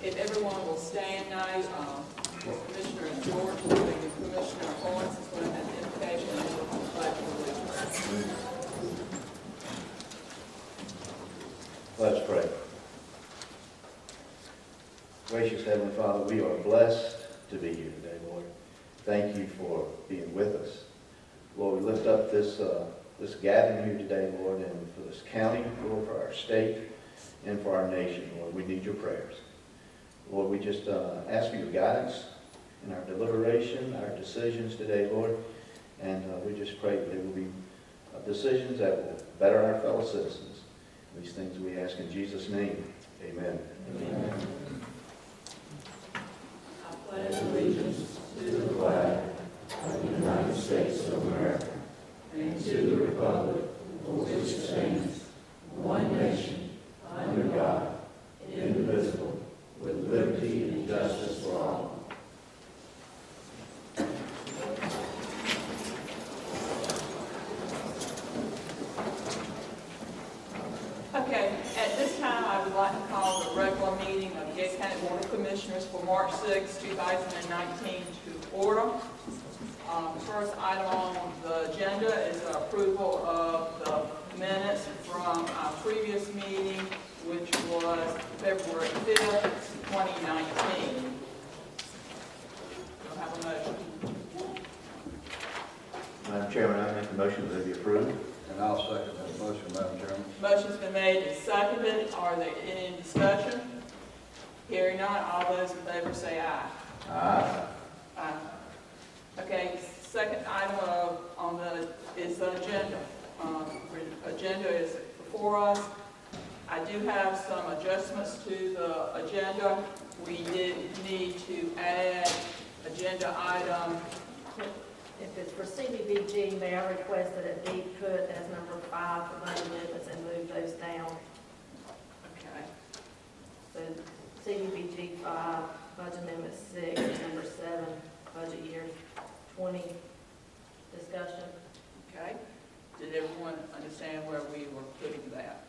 If everyone will stand now, Commissioner George and Commissioner Owens is going to have the invocation and we'll have the pledge of allegiance. Let's pray. Gracious Heavenly Father, we are blessed to be here today, Lord. Thank you for being with us. Lord, we lift up this gathering here today, Lord, and for this county, Lord, for our state, and for our nation, Lord. We need your prayers. Lord, we just ask for your guidance in our deliberation, our decisions today, Lord, and we just pray that they will be decisions that will better our fellow citizens. These things we ask in Jesus' name. Amen. Amen. I pledge allegiance to the flag of the United States of America and to the republic for which it stands, one nation, under God, indivisible, with liberty and justice for all. Okay, at this time, I would like to call the regular meeting of the Gates County Board of Commissioners for March 6, 2019 to order. The first item on the agenda is the approval of the minutes from our previous meeting, which was February 5th, 2019. We'll have a motion. Madam Chairman, I make a motion that they be approved. And I'll second that motion, Madam Chairman. Motion's been made and seconded. Are there any discussion? Hearing none, all those in favor say aye. Aye. Aye. Okay, second item is the agenda. Agenda is before us. I do have some adjustments to the agenda. We did need to add agenda item. If it's for CDBG, may I request that it be put as number 5 for budget amendments and move those down? Okay. So CDBG 5, budget amendment 6, number 7, budget year 20 discussion. Okay. Did everyone understand where we were putting that?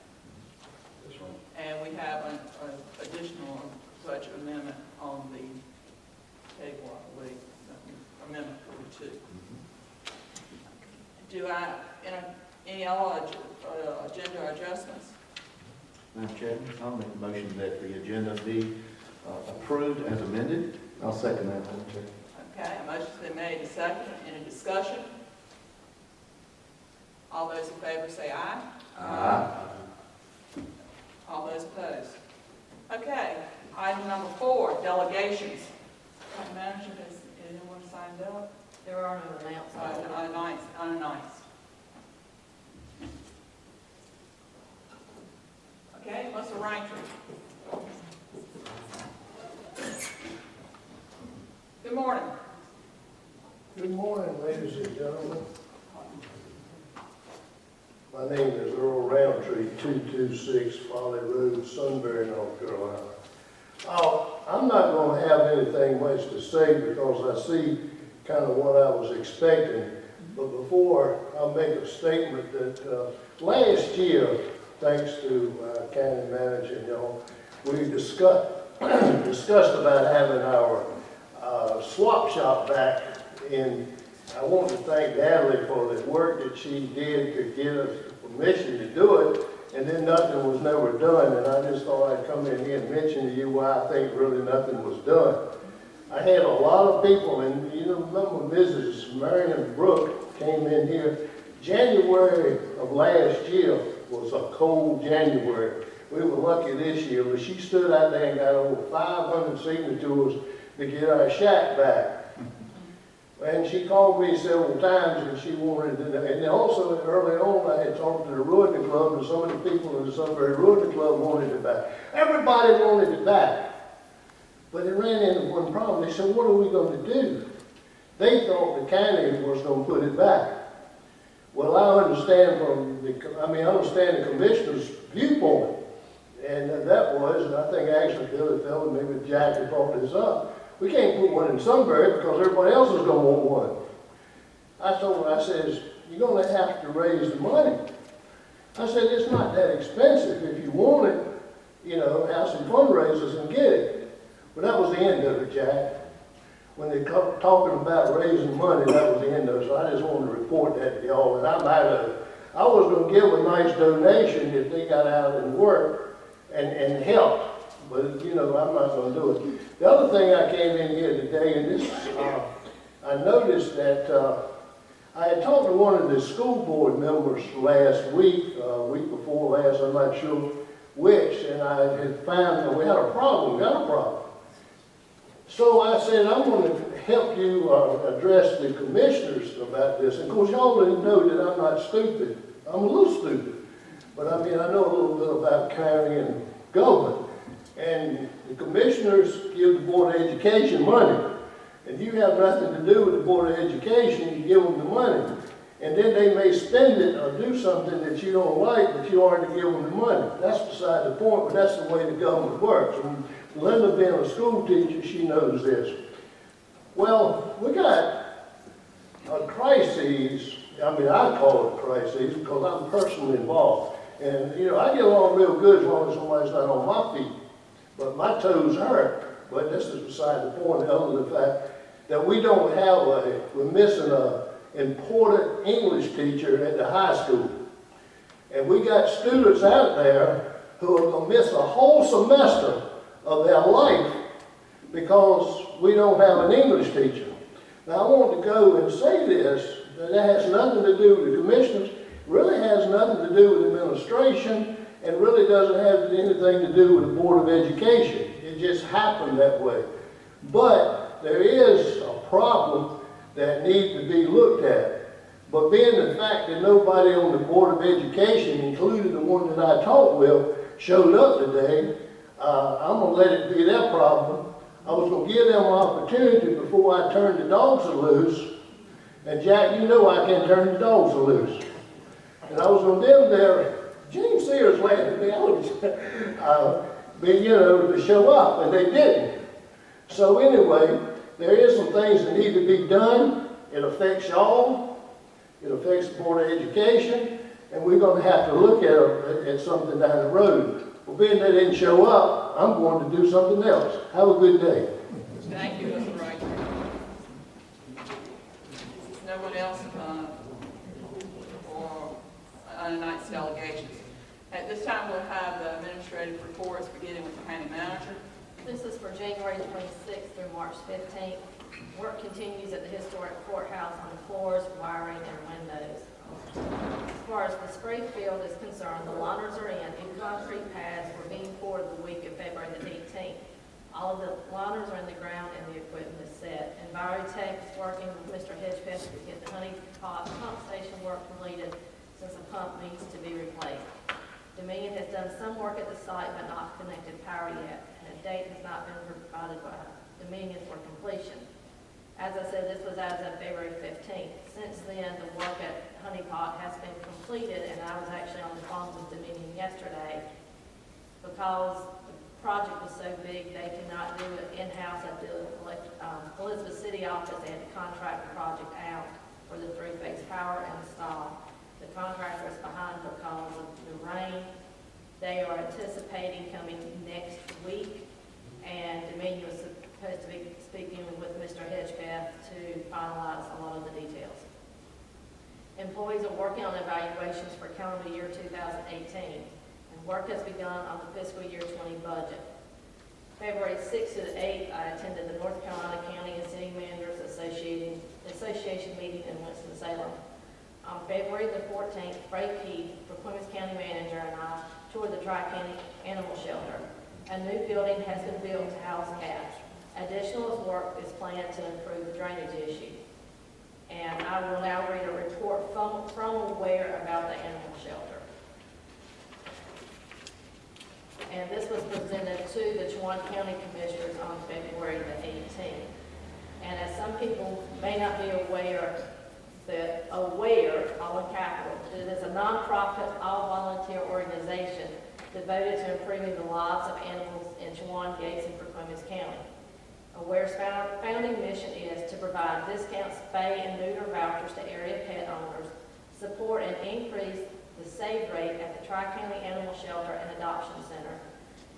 This one. And we have an additional budget amendment on the table, I believe, amendment 42. Do I, any other agenda adjustments? Madam Chairman, I'll make a motion that the agenda be approved as amended. I'll second that, Madam Chair. Okay, a motion's been made and seconded. Any discussion? All those in favor say aye. Aye. All those opposed? Okay, item number 4, delegations. Manager, has anyone signed up? There are no announcements. Unannounced. Okay, Mr. Raintree. Good morning. Good morning, ladies and gentlemen. My name is Earl Roundtree, 226 Folly Road, Sunbury, North Carolina. I'm not going to have anything much to say because I see kind of what I was expecting. But before I make a statement that last year, thanks to county manager and y'all, we discussed about having our swap shop back in. I want to thank Natalie for the work that she did to get us the permission to do it, and then nothing was never done, and I just thought I'd come in here and mention to you why I think really nothing was done. I had a lot of people, and you remember Mrs. Marion Brooke came in here. January of last year was a cold January. We were lucky this year, but she stood out there and got over 500 signatures to get our shack back. And she called me several times and she wanted to, and also early on I had talked to the Rotary Club and some of the people in the Sunbury Rotary Club wanted it back. Everybody wanted it back. But it ran into one problem. They said, what are we going to do? They thought the county was going to put it back. Well, I understand I understand the commissioner's viewpoint. And that was, and I think actually the other fellow, maybe Jack, had brought this up. We can't put one in Sunbury because everybody else is going to want one. I told her, I says, you're going to have to raise the money. I said, it's not that expensive. If you want it, have some fundraisers and get it. But that was the end of it, Jack. When they talking about raising money, that was the end of it. So I just wanted to report that to y'all. And I was gonna give a nice donation if they got out and worked and helped. But, you know, I'm not gonna do it. The other thing I came in here today, and this, I noticed that, I had talked to one of the school board members last week, week before last, I'm not sure which, and I had found that we had a problem, got a problem. So I said, I'm going to help you address the commissioners about this. And of course, y'all didn't know that I'm not stupid. I'm a little stupid. But I mean, I know a little bit about county and government. And the commissioners give the Board of Education money. If you have nothing to do with the Board of Education, you give them the money. And then they may spend it or do something that you don't like, but you already give them the money. That's beside the point, but that's the way the government works. And Linda being a school teacher, she knows this. Well, we got a crisis. I mean, I call it a crisis because I'm personally involved. And, you know, I get along real good as long as somebody's not on my feet. But my toes hurt. But this is beside the point, other than the fact that we don't have we're missing an important English teacher at the high school. And we got students out there who are going to miss a whole semester of their life because we don't have an English teacher. Now, I want to go and say this, that has nothing to do with the commissioners, really has nothing to do with administration, and really doesn't have anything to do with the Board of Education. It just happened that way. But there is a problem that needs to be looked at. But being the fact that nobody on the Board of Education, including the one that I talked with, showed up today, I'm going to let it be their problem. I was going to give them an opportunity before I turned the dogs loose. And Jack, you know I can turn the dogs loose. And I was going to give them their, James Sears laughed at me, I was, you know, to show up, and they didn't. So anyway, there is some things that need to be done. It affects y'all. It affects the Board of Education. And we're going to have to look at something down the road. Well, being they didn't show up, I'm going to do something else. Have a good day. Thank you, Mr. Wright. No one else for tonight's delegations. At this time, we'll have the administrative reports, beginning with the county manager. This is for January 26th through March 15th. Work continues at the historic courthouse on the floors, wiring, and windows. As far as the spray field is concerned, the liners are in. New concrete pads were being poured the week of February the 18th. All of the liners are in the ground and the equipment is set. EnviroTech is working with Mr. Hedgepeth to get the Honey Pot pump station work completed since the pump needs to be replaced. Dominion has done some work at the site but not connected power yet, and a date has not been provided by Dominion for completion. As I said, this was as of February 15th. Since then, the work at Honey Pot has been completed, and I was actually on the phone with Dominion yesterday because the project was so big they cannot do it in-house at the Elizabeth City office. They had to contract the project out for the three-phase power install. The contractor is behind because of the rain. They are anticipating coming next week, and Dominion was supposed to be speaking with Mr. Hedgepeth to finalize a lot of the details. Employees are working on evaluations for calendar year 2018, and work has begun on the fiscal year 20 budget. February 6th to the 8th, I attended the North Carolina County and City Managers Association meeting in Winston-Salem. On February the 14th, Frank Keith, Plymouth County Manager, and I toured the Tri-County Animal Shelter. A new building has been built to house cats. Additional work is planned to improve the drainage issue. And I will now read a report from Aware about the animal shelter. And this was presented to the Chowan County Commissioners on February the 18th. And as some people may not be aware, that Aware, all in capital, it is a nonprofit, all-volunteer organization devoted to improving the lives of animals in Chowan, Gates, and Clackamas County. Aware's founding mission is to provide discounts, spay and neuter vouchers to area pet owners, support and increase the save rate at the Tri-County Animal Shelter and Adoption Center,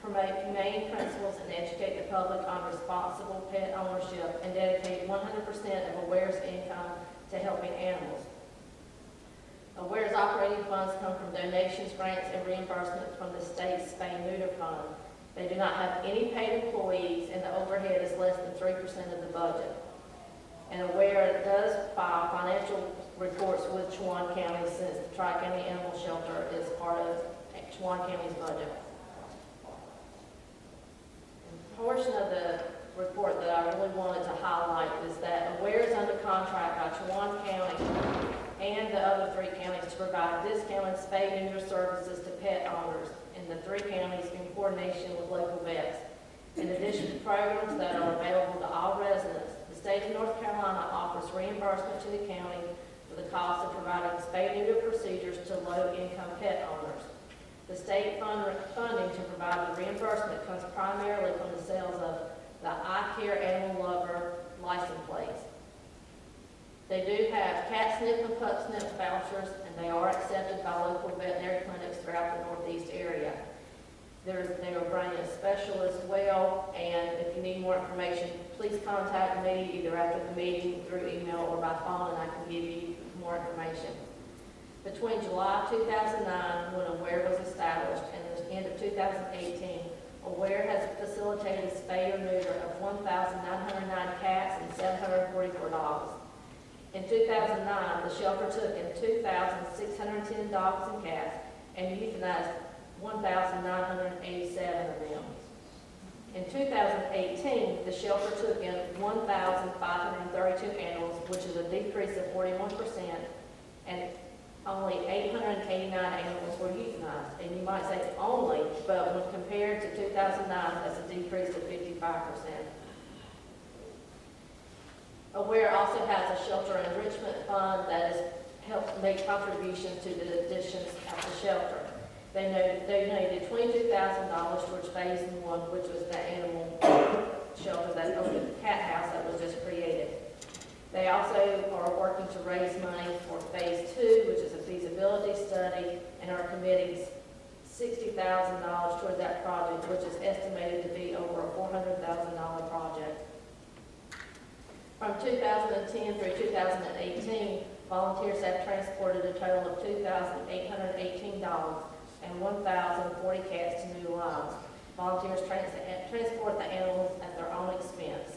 promote humane principles, and educate the public on responsible pet ownership, and dedicate 100% of Aware's income to helping animals. Aware's operating funds come from donations, grants, and reimbursements from the state's spay-neuter fund. They do not have any paid employees, and the overhead is less than 3% of the budget. And Aware does file financial reports with Chowan County, since the Tri-County Animal Shelter is part of Chowan County's budget. A portion of the report that I really wanted to highlight is that Aware is under contract by Chowan County and the other 3 counties to provide discounted spay-neuter services to pet owners in the 3 counties in coordination with local vets. In addition to programs that are available to all residents, the state of North Carolina offers reimbursement to the county for the cost of providing spay-neuter procedures to low-income pet owners. The state funding to provide the reimbursement comes primarily from the sales of the iCare Animal Lover license plates. They do have cat snip and pup snip vouchers, and they are accepted by local veterinary clinics throughout the Northeast area. They are bringing a special as well, and if you need more information, please contact me either after the meeting, through email, or by phone, and I can give you more information. Between July 2009, when Aware was established, and the end of 2018, Aware has facilitated spay or neuter of 1,909 cats and 744 dogs. In 2009, the shelter took in 2,610 dogs and cats and euthanized 1,987 of them. In 2018, the shelter took in 1,532 animals, which is a decrease of 41%, and only 889 animals were euthanized. And you might say only, but when compared to 2009, that's a decrease of 55%. Aware also has a shelter enrichment fund that has helped make contributions to the additions at the shelter. They donated $22,000 towards phase 1, which was the animal shelter that opened the cat house that was just created. They also are working to raise money for phase 2, which is a feasibility study, and are committing $60,000 toward that project, which is estimated to be over a $400,000 project. From 2010 through 2018, volunteers have transported a total of 2,818 dogs and 1,040 cats to new lives. Volunteers transport the animals at their own expense.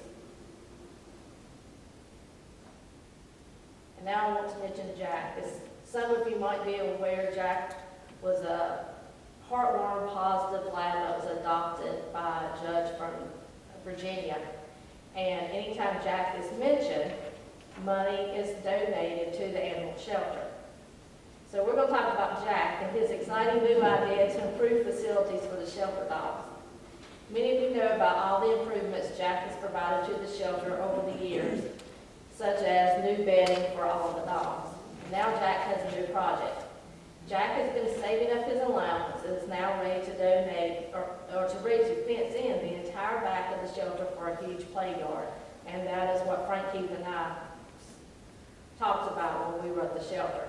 And now I want to mention Jack. As some of you might be aware, Jack was a heartworm positive lab that was adopted by a judge from Virginia. And anytime Jack is mentioned, money is donated to the animal shelter. So we're going to talk about Jack and his exciting new idea to improve facilities for the shelter dogs. Many of you know about all the improvements Jack has provided to the shelter over the years, such as new bedding for all of the dogs. Now Jack has a new project. Jack has been saving up his allowance and is now ready to donate or to ready to fence in the entire back of the shelter for a huge play yard. And that is what Frank Keith and I talked about when we were at the shelter.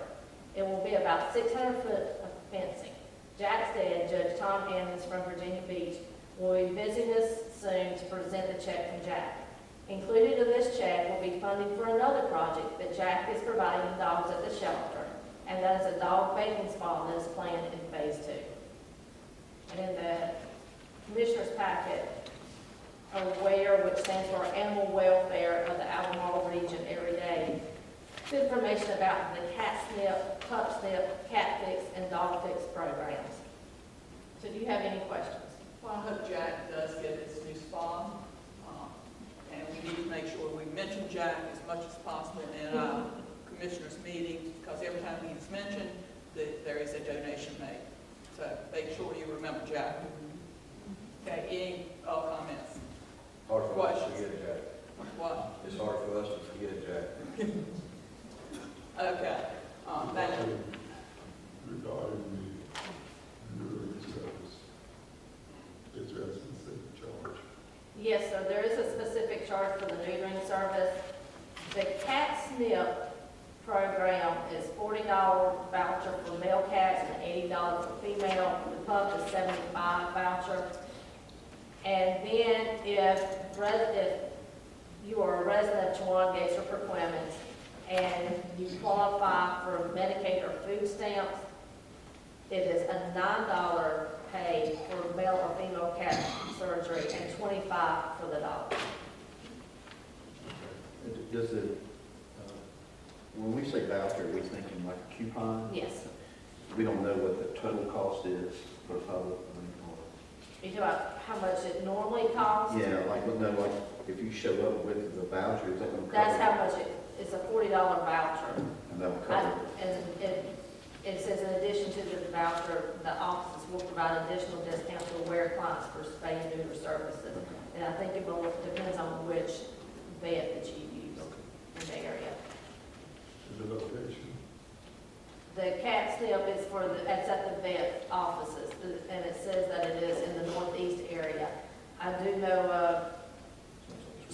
It will be about 600 foot of fencing. Jack said Judge Tom Ammons from Virginia Beach will be visiting us soon to present the check from Jack. Included in this check will be funding for another project that Jack is providing the dogs at the shelter, and that is a dog bathing spa that is planned in phase 2. And in the commissioner's packet, Aware, which stands for Animal Welfare of the Albemarle Region Every Day, information about the cat snip, pup snip, cat fix, and dog fix programs. So do you have any questions? Well, I hope Jack does get his new spa. And we need to make sure we mention Jack as much as possible in our commissioners' meeting, because every time he's mentioned, there is a donation made. So make sure you remember Jack. Okay, any comments? Hard for us to Questions? forget Jack. What? It's hard for us to forget Jack. Okay, thank you. Regarding the neutering service, is there a specific charge? Yes, sir, there is a specific charge for the neutering service. The cat snip program is $40 voucher for male cats and $80 for female. The pup is $75 voucher. And then if you are a resident of Chewan, Gates, or Perquimans, and you qualify for Medicaid or food stamps, it is a $9 pay for male or female cat surgery and $25 for the dog. Does it, when we say voucher, are we thinking like a coupon? Yes. We don't know what the total cost is for a follow-up. You talk about how much it normally costs? Yeah, like, no, like, if you show up with the voucher, is that going to cover? That's how much it's a $40 voucher. And that will cover it. And it says in addition to the voucher, the offices will provide additional discounts to aware clients for spay and neuter services. And I think it will, depends on which vet that you use in the area. The location. The cat snip is for the, it's at the vet offices, and it says that it is in the northeast area. I do know of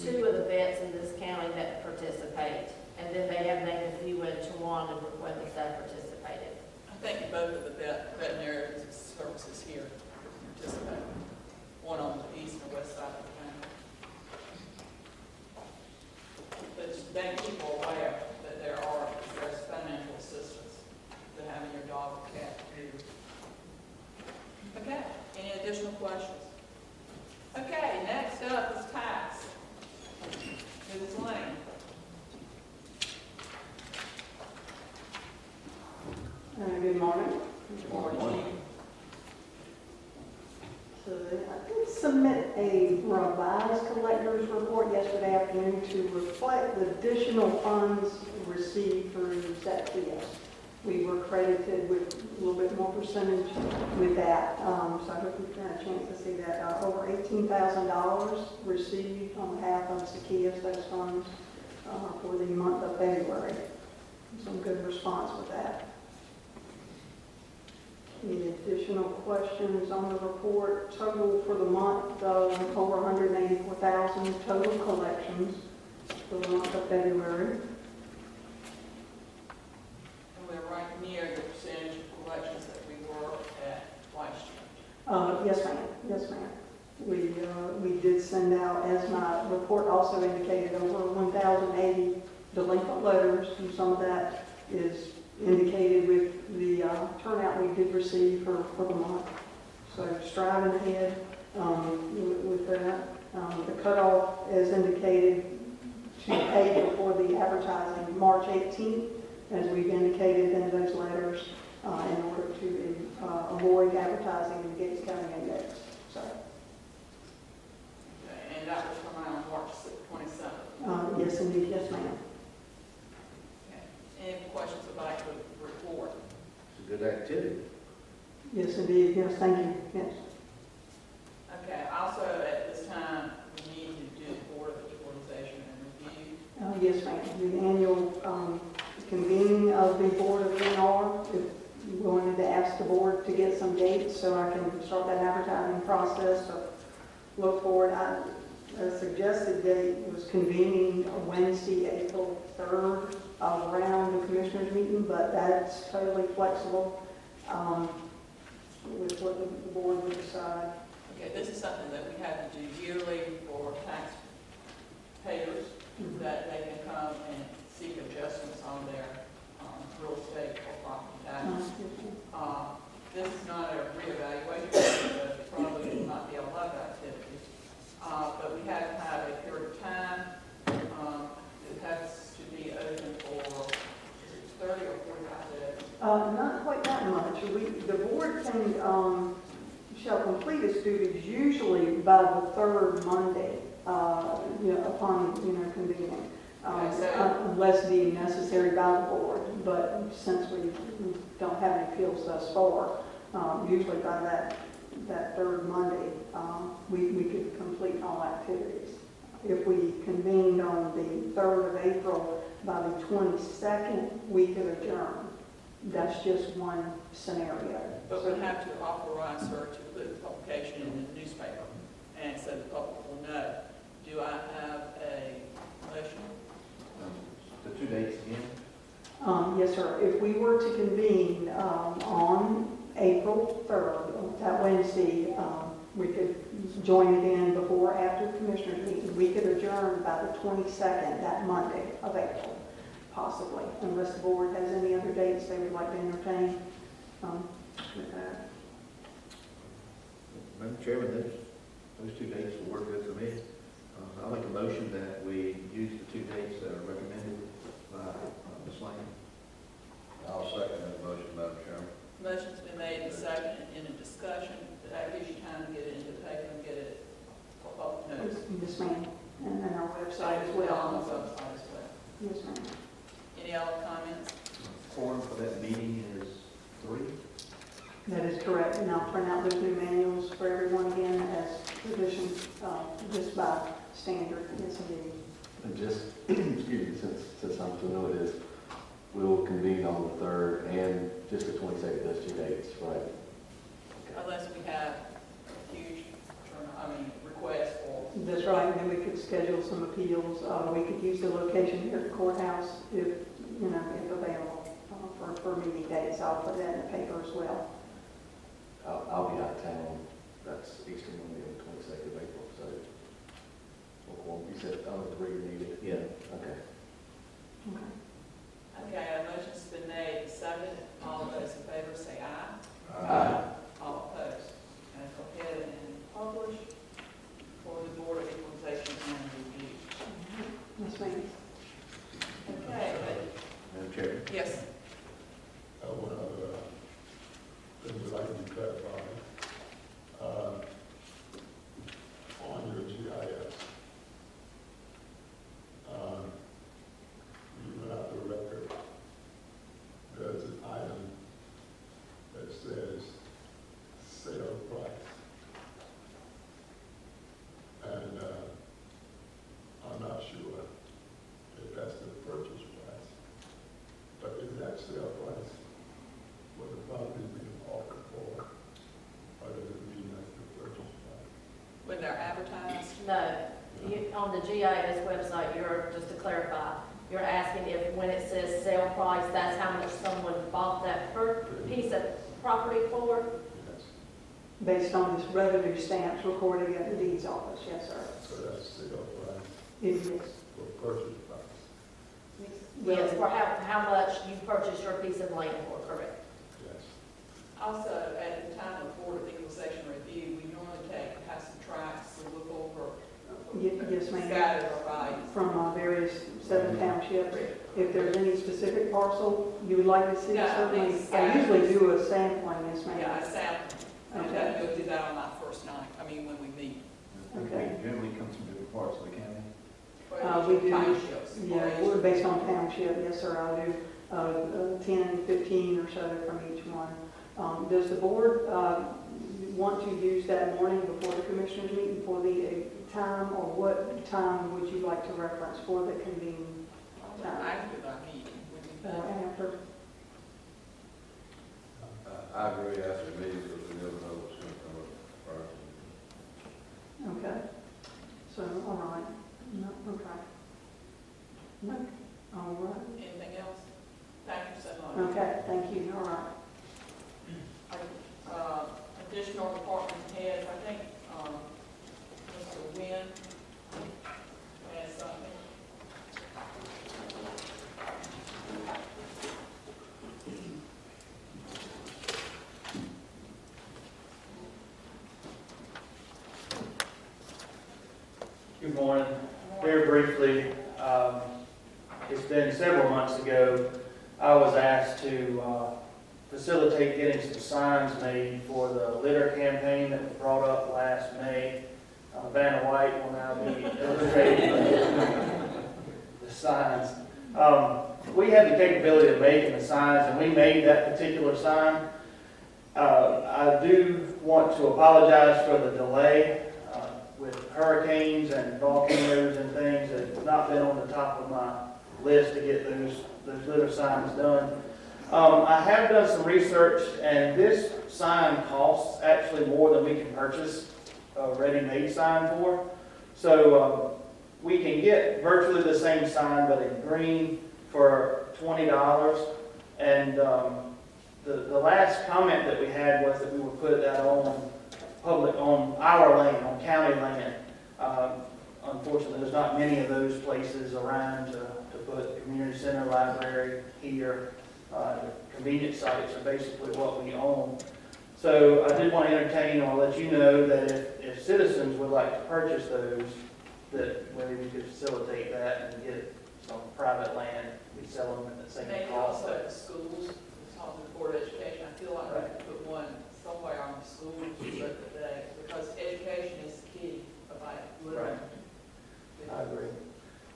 2 of the vets in this county that participate, and then they have named a few in Chewan and Perquimans that participated. I think both of the veterinary services here participate, one on the east and west side of the county. But just make people aware that there's financial assistance to having your dog or cat moved. Okay, any additional questions? Okay, next up is tax. Mrs. Lane. Good morning. Good morning. So I did submit a revised collector's report yesterday afternoon to reflect the additional funds received through ZPS. We were credited with a little bit more percentage with that, so I hope you've had a chance to see that. Over $18,000 received on behalf of Zacchaeus, those funds for the month of February. Some good response with that. Any additional questions on the report? Total for the month of over 184,000 total collections for the month of February. And we're right near the percentage of collections that we were at last year. Yes, ma'am. Yes, ma'am. We did send out, as my report also indicated, over 1,080 delinquent letters, and some of that is indicated with the turnout we did receive for the month. So striving ahead with that. The cutoff is indicated to pay before the advertising March 18th, as we've indicated in those letters, in order to avoid advertising in the Gates County Index. So, Okay, and that will come out on March 27th. yes, indeed, yes, ma'am. Okay. Any questions about the report? It's a good activity. Yes, indeed, yes, thank you, yes. Okay, also at this time, we need to do the Board of Equalization and Review. Yes, ma'am. The annual convening of the Board of NR, we wanted to ask the board to get some dates so I can start that advertising process. So look forward. A suggested date was convening Wednesday, April 3rd, around the commissioners meeting, but that's totally flexible with what the board would decide. Okay, this is something that we have to do yearly for taxpayers, that they can come and seek adjustments on their real estate or property taxes. This is not a reevaluation, so it probably will not be a lot of activities. But we have to have a period of time. It has to be open for, is it 30 or 45 days? Not quite that much. The board can, shall complete its duties usually by the third Monday, upon, convening. Okay, so- Unless deemed necessary by the board, but since we don't have any appeals thus far, usually by that third Monday, we could complete all activities. If we convened on the 3rd of April, by the 22nd, we could adjourn. That's just one scenario. But we have to authorize her to put the publication in the newspaper, and so the public will know. Do I have a motion? The 2 dates again? Yes, sir. If we were to convene on April 3rd, that Wednesday, we could join again before or after the commissioners meeting. We could adjourn by the 22nd, that Monday of April, possibly, unless the board has any other dates they would like to entertain. With that. Madam Chairman, those two dates will work good for me. I'll make a motion that we use the two dates that are recommended by Ms. Lane. I'll second that motion, Madam Chairman. Motion's been made and seconded in a discussion. That gives you time to get it into the paper and get it for public notice. Yes, ma'am. And then our website as On well. the website as well. Yes, ma'am. Any other comments? Quorum for that meeting is 3. That is correct, and I'll print out those new manuals for everyone again as traditions, just by standard, yes indeed. And just, excuse me, since I'm familiar with this, we will convene on the 3rd and just the 22nd, those 2 dates, right? Unless we have a huge, request for. That's right, and then we could schedule some appeals, we could use the location here at the courthouse if, if available, for meeting dates. I'll put that in the paper as well. I'll be out of town, that's Easter Monday, the 22nd of April, so. You said, 3 are needed? Yeah. Okay. Okay. Okay, a motion's been made, seconded. All those in favor say aye. Aye. All opposed. And go ahead and publish for the Board of Equalization and Review. Yes, ma'am. Okay, Madam Chairman. yes. One other thing would like to be clarified. On your GIS, you went out the record, there's an item that says sale price. And I'm not sure if that's the purchase price, but is that sale price what the property is being offered for, or does it mean that's the purchase price? When they're advertised, No, on the GIS website, just to clarify, you're asking if when it says sale price, that's how much someone bought that piece of property for? Yes, Based on this revenue stamps recorded at the deeds office, yes, sir. so that's sale price It is. for purchase price, Yes, for how much you purchased your piece of land for, correct? yes. also at the time of Board of Equalization Review, we normally have some tracks to look over. Yes, ma'am. Scattered or values. From various 7 townships. If there's any specific parcel you would like to see, Yeah, certainly, please. I usually do a sampling, yes, ma'am. Yeah, I sound, I'm Okay. gonna go do that on my first night, when we meet. Okay. Generally comes from different parts of the county. We do. Townships. Yeah, we're based on township, yes, sir, I'll do 10, 15 or so from each one. Does the board want to use that morning before the commissioners meeting for the time, or what time would you like to reference for the convening time? After that meeting, would be Or better. after? I agree after the meeting, because we never know what's going to come up first. Okay. So, all right. No, okay. No, all right. Anything else? Thank you so much. Okay, thank you, all right. Additional department heads, I think, Mr. Wynn has something. Good morning. Very briefly, it's been several months ago, I was asked to facilitate getting some signs made for the litter campaign that was brought up last May. Vanna White will now be illustrating the signs. We have the capability of making the signs, and we made that particular sign. I do want to apologize for the delay with hurricanes and volcanoes and things. It's not been on the top of my list to get those litter signs done. I have done some research, and this sign costs actually more than we can purchase a ready-made sign for. So we can get virtually the same sign, but in green for $20. And the last comment that we had was that we would put that on public, on our land, on county land. Unfortunately, there's not many of those places around to put the community center, library here. The convenience sites are basically what we own. So I did want to entertain, or let you know that if citizens would like to purchase those, that maybe we could facilitate that and get some private land, we sell them at the same Maybe cost. also at the schools, it's on the Board of Education, I feel like we could put one somewhere on the schools today, because education is key about living. I agree.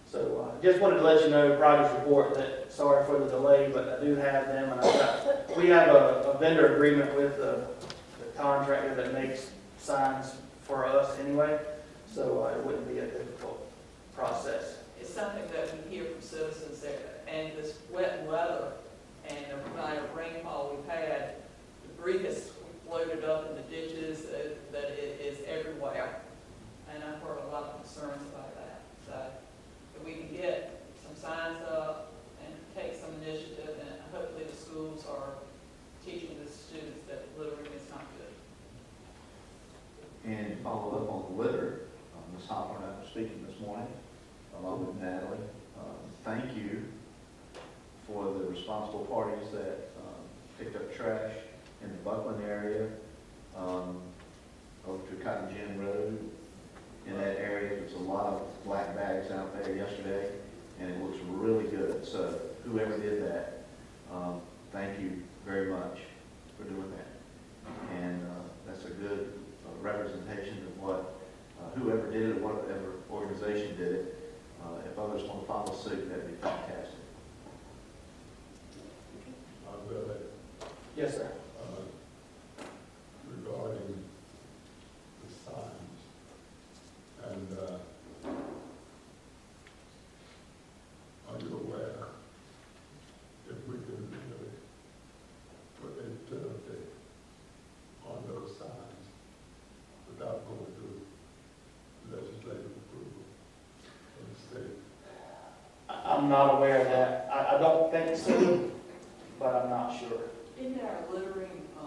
So, just wanted to let you know, progress report, that, sorry for the delay, but I do have them, and we have a vendor agreement with the contractor that makes signs for us anyway, so it wouldn't be a difficult process. It's something that we hear from citizens that, and this wet weather and the amount of rainfall we've had, debris has floated up in the ditches, that it is everywhere. And I've heard a lot of concerns about that. So if we can get some signs up and take some initiative, and hopefully the schools are teaching the students that littering is not good. And follow up on the litter, Ms. Hopper and I were speaking this morning, along with Natalie. Thank you for the responsible parties that picked up trash in the Buckland area, over to Cotton Gin Road. In that area, there's a lot of black bags out there yesterday, and it looks really good. So whoever did that, thank you very much for doing that. And that's a good representation of what whoever did it, whatever organization did it. If others want to follow suit, that'd be fantastic. Billy, Yes, sir. regarding the signs, and are you aware if we can really put a penalty on those signs without going through legislative approval from the state? I'm not aware of that. I don't think so, but I'm not sure. Isn't there a littering, I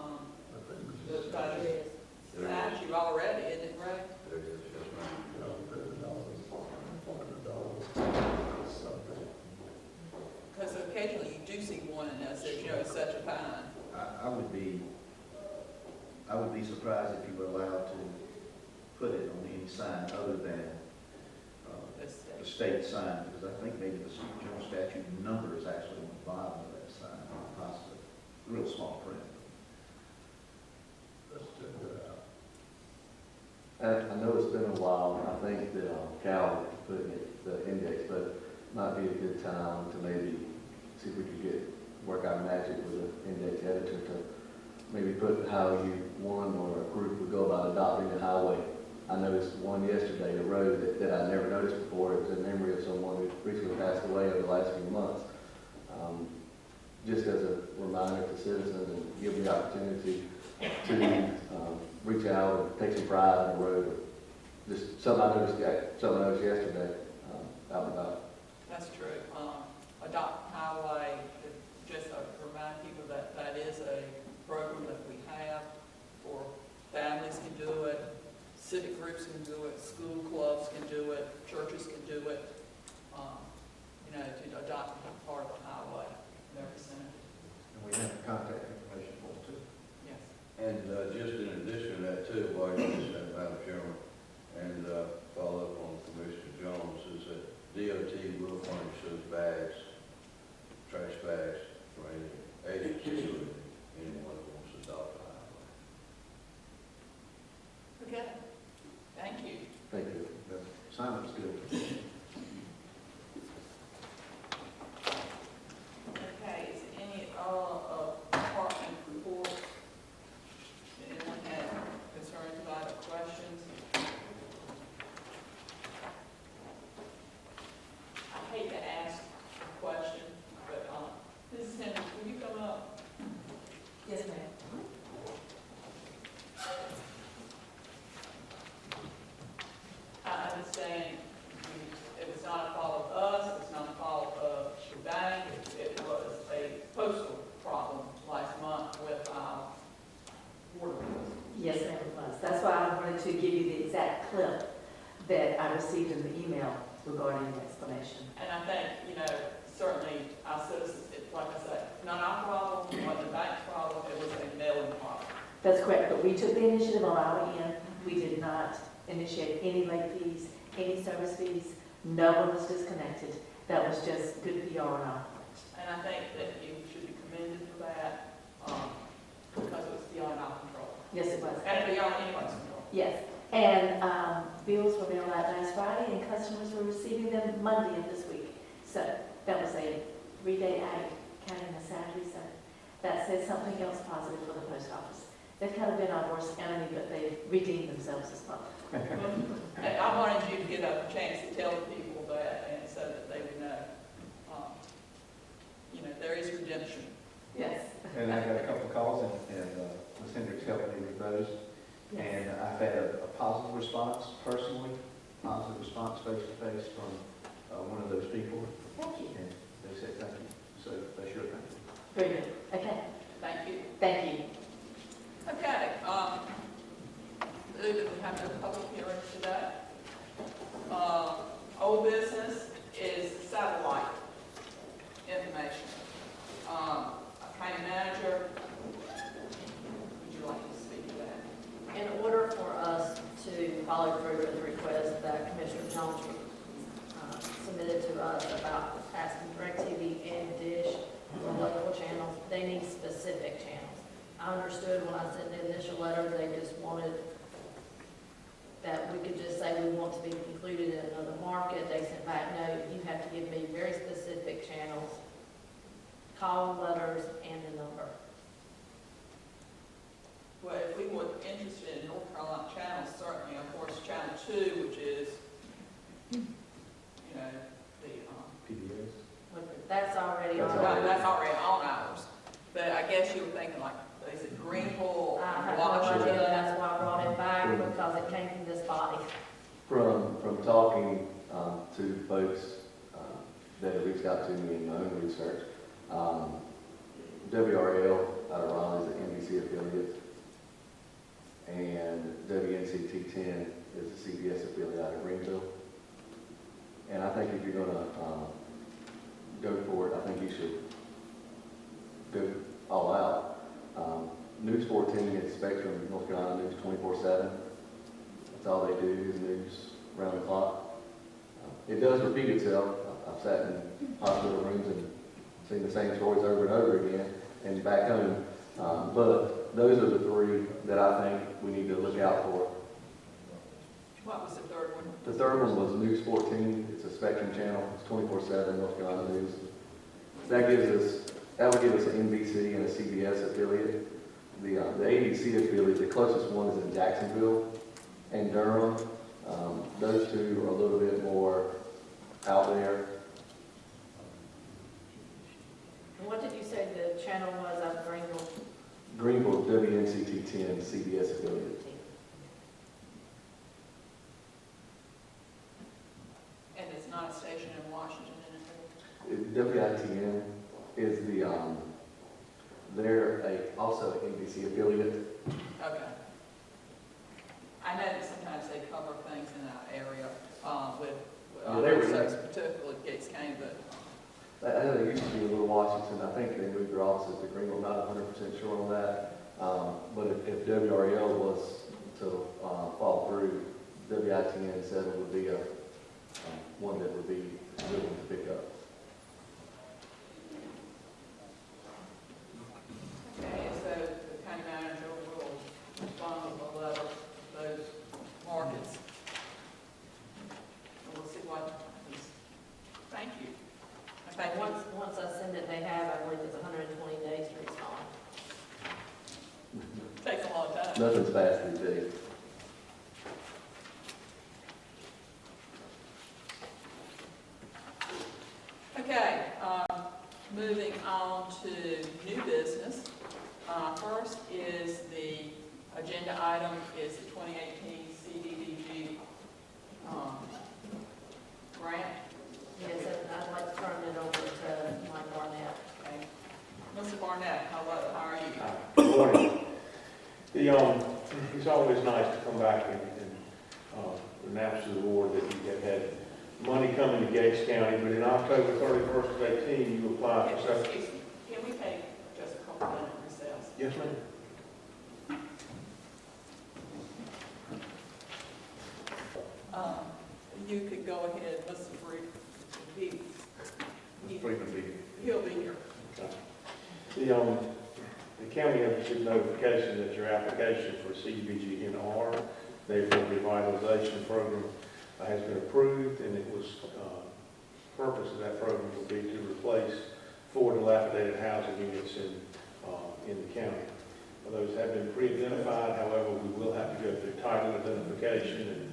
think we the should, statute already, isn't it, Ray? There it is, yes, ma'am. $30, something. Because occasionally you do see one and that says, it's such a fine. I would be surprised if you were allowed to put it on any sign other than This the state. state sign, because I think maybe the general statute number is actually on the bottom of that sign, possibly, real small print. Let's check it out. I know it's been a while, and I think that Cal put the index, but might be a good time to maybe see if we could work out magic with an index editor to maybe put how one or a group would go about adopting a highway. I noticed one yesterday, a road that I never noticed before. It was in memory of someone who recently passed away over the last few months. Just as a reminder to citizens, and give the opportunity to reach out and take some pride in the road. Just something I noticed yesterday out and about. That's true. Adopt Highway, just to remind people that that is a program that we have for families can do it, civic groups can do it, school clubs can do it, churches can do it, to adopt part of the highway in their vicinity. And we have the contact information for it too. Yes. And just in addition to that too, while you're listening, Madam Chairman, and follow up on Commissioner Jones, is that DOT will furnish those bags, trash bags, for any agency or anyone who wants to adopt a highway. Okay. Thank you. Thank you. The sign looks good. Okay, is any department reports? Does anyone have concerns about it, questions? I hate to ask a question, but, Mrs. Henry, will you come up? Yes, ma'am. I understand we that I received in the email regarding the explanation. And I think, certainly our citizens, like I said, not our problem, it wasn't the bank's problem, it was a mailing problem. That's correct, but we took the initiative on our end. We did not initiate any late fees, any service fees. No one was disconnected. That was just good PR on our part. And I think that you should be commended for that, because it was beyond our control. Yes, it was. And beyond anyone's control. Yes, and bills were mailed out last Friday, and customers were receiving them Monday of this week. So that was a 3-day ag, counting the Saturday, so that says something else positive for the post office. They've kind of been our worst enemy, but they've redeemed themselves this month. And I wanted you to get a chance to tell the people that, and so that they would know, there is redemption. Yes. And I got a couple of calls, and Ms. Hendricks helped me with those. And I've had a positive response personally, positive response face-to-face from one of those people. Thank you. And they said thank you. So they sure thank you. Very good. Okay. Thank you. Thank you. Okay, we have no public hearing today. Old business is satellite information. County manager, would you like to speak to that? In order for us to follow through with the request that Commissioner Jones submitted to us about asking DirecTV and Dish for local channels, they need specific channels. I understood when I sent the initial letter, they just wanted that we could just say we want to be included in another market. They sent back, no, you have to give me very specific channels, call letters, and the number. Well, if we were interested in North Carolina channels, certainly, of course, Channel 2, which is, the, PBS. That's already That's on. already- that's already on ours. But I guess you were thinking like, is it Greenville, I have no Washington? idea, that's why I brought it back, because it came from this body. From talking to folks that have reached out to me in my own research, WRL out of Raleigh is an NBC affiliate, and WNCT-10 is a CBS affiliate out of Greenville. And I think if you're going to go for it, I think you should go all out. News 14 is Spectrum, North Carolina News 24/7. That's all they do is news around the clock. It does repeat itself. I've sat in hospital rooms and seen the same stories over and over again and back home. But those are the three that I think we need to look out for. What was the third one? The third one was News 14. It's a Spectrum channel. It's 24/7 North Carolina News. That would give us an NBC and a CBS affiliate. The ABC affiliate, the closest one is in Jacksonville and Durham. Those two are a little bit more out there. And what did you say the channel was out of Greenville? Greenville, WNCT-10, CBS affiliate. And it's not a station in Washington, anything? WITN is they're also an NBC affiliate. Okay. I know that sometimes they cover things in our area, with, Yeah, they were- particularly Gates County, but, I know they used to be in Little Washington. I think they moved their offices to Greenville. Not 100% sure on that. But if WRL was to fall through, WITN 7 would be one that would be willing to pick up. okay, so the county manager will respond with a letter to those markets. And we'll see what happens. Thank you. Okay, Once I send it, they have, I believe it's 120 days to respond. takes a long time. Nothing's fast these days. Okay, moving on to new business. First is the agenda item is the 2018 CDBG grant. Yes, and I'd like to turn it over to Mike Barnett. Okay. Mr. Barnett, hello, how are you? Good morning. It's always nice to come back and announced to the board that you have had money coming to Gates County, but in October 31st of 18, you applied for several. Excuse me, can we take just a couple minute recess? Yes, ma'am. You could go ahead, Mr. Freeman. Mr. Freeman be here. He'll be here. The county has received notification that your application for CDBG NR, neighborhood revitalization program, has been approved, and it was, purpose of that program will be to replace 4 dilapidated housing units in the county. Those have been pre-identified, however, we will have to go through title identification and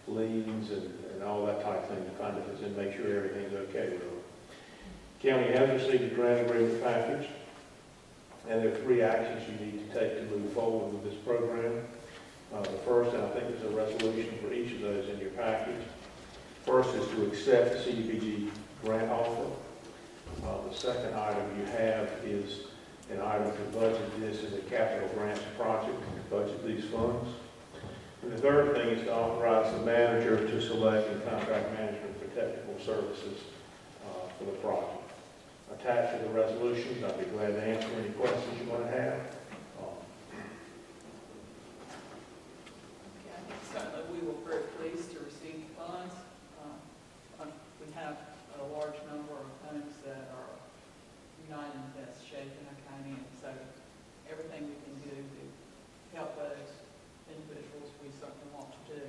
liens and all that type of thing to find if it's in, make sure everything's okay with them. County has received a grant agreement package, and there are 3 actions you need to take to move forward with this program. The first, and I think there's a resolution for each of those in your package. First is to accept the CDBG grant offer. The second item you have is an item to budget this as a capital grants project, to budget these funds. And the third thing is to authorize the manager to select and contract management for technical services for the project. Attached to the resolutions, I'd be glad to answer any questions you want to have. Okay, certainly, we were very pleased to receive the funds. We have a large number of homes that are not in the best shape in our county, and so everything we can do to help those individuals, we certainly want to do.